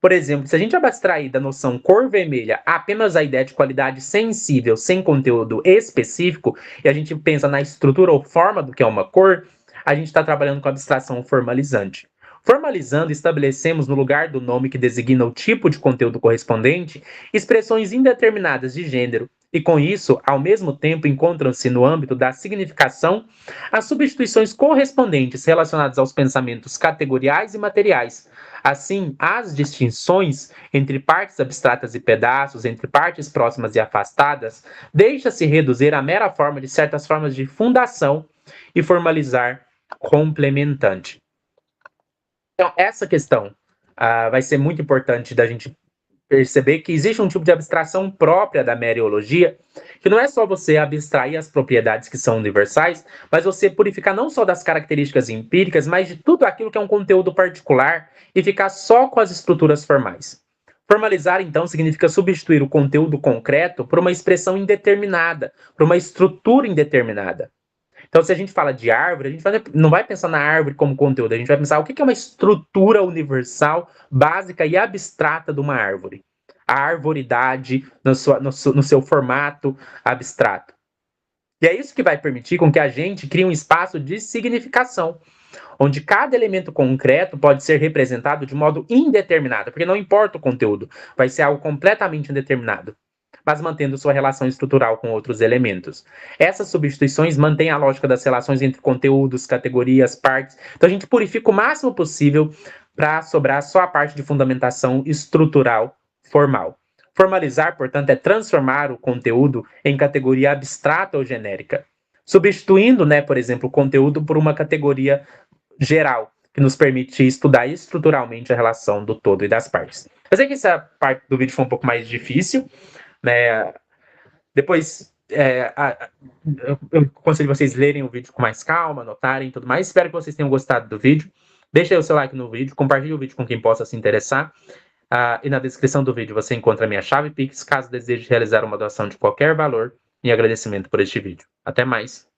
Por exemplo, se a gente abstrair da noção cor vermelha apenas a ideia de qualidade sensível sem conteúdo específico, e a gente pensa na estrutura ou forma do que é uma cor, a gente está trabalhando com abstração formalizante. Formalizando, estabelecemos no lugar do nome que designa o tipo de conteúdo correspondente, expressões indeterminadas de gênero, e com isso, ao mesmo tempo, encontram-se no âmbito da significação as substituições correspondentes relacionadas aos pensamentos categoriais e materiais. Assim, as distinções entre partes abstratas e pedaços, entre partes próximas e afastadas, deixa-se reduzir à mera forma de certas formas de fundação e formalizar complementante. Então, essa questão vai ser muito importante da gente perceber que existe um tipo de abstração própria da meriologia, que não é só você abstrair as propriedades que são universais, mas você purificar não só das características empíricas, mas de tudo aquilo que é um conteúdo particular e ficar só com as estruturas formais. Formalizar, então, significa substituir o conteúdo concreto por uma expressão indeterminada, por uma estrutura indeterminada. Então, se a gente fala de árvore, a gente não vai pensar na árvore como conteúdo, a gente vai pensar o que é uma estrutura universal, básica e abstrata de uma árvore. A arvoridade no seu formato abstrato. E é isso que vai permitir com que a gente crie um espaço de significação, onde cada elemento concreto pode ser representado de modo indeterminado, porque não importa o conteúdo, vai ser algo completamente indeterminado, mas mantendo sua relação estrutural com outros elementos. Essas substituições mantêm a lógica das relações entre conteúdos, categorias, partes. Então a gente purifica o máximo possível para sobrar só a parte de fundamentação estrutural formal. Formalizar, portanto, é transformar o conteúdo em categoria abstrata ou genérica, substituindo, por exemplo, o conteúdo por uma categoria geral, que nos permite estudar estruturalmente a relação do todo e das partes. Eu sei que essa parte do vídeo foi um pouco mais difícil, né? Depois, eu aconselho vocês lerem o vídeo com mais calma, anotarem e tudo mais. Espero que vocês tenham gostado do vídeo. Deixe aí o seu like no vídeo, compartilhe o vídeo com quem possa se interessar. E na descrição do vídeo você encontra a minha chave Pix, caso deseje realizar uma doação de qualquer valor, em agradecimento por este vídeo. Até mais!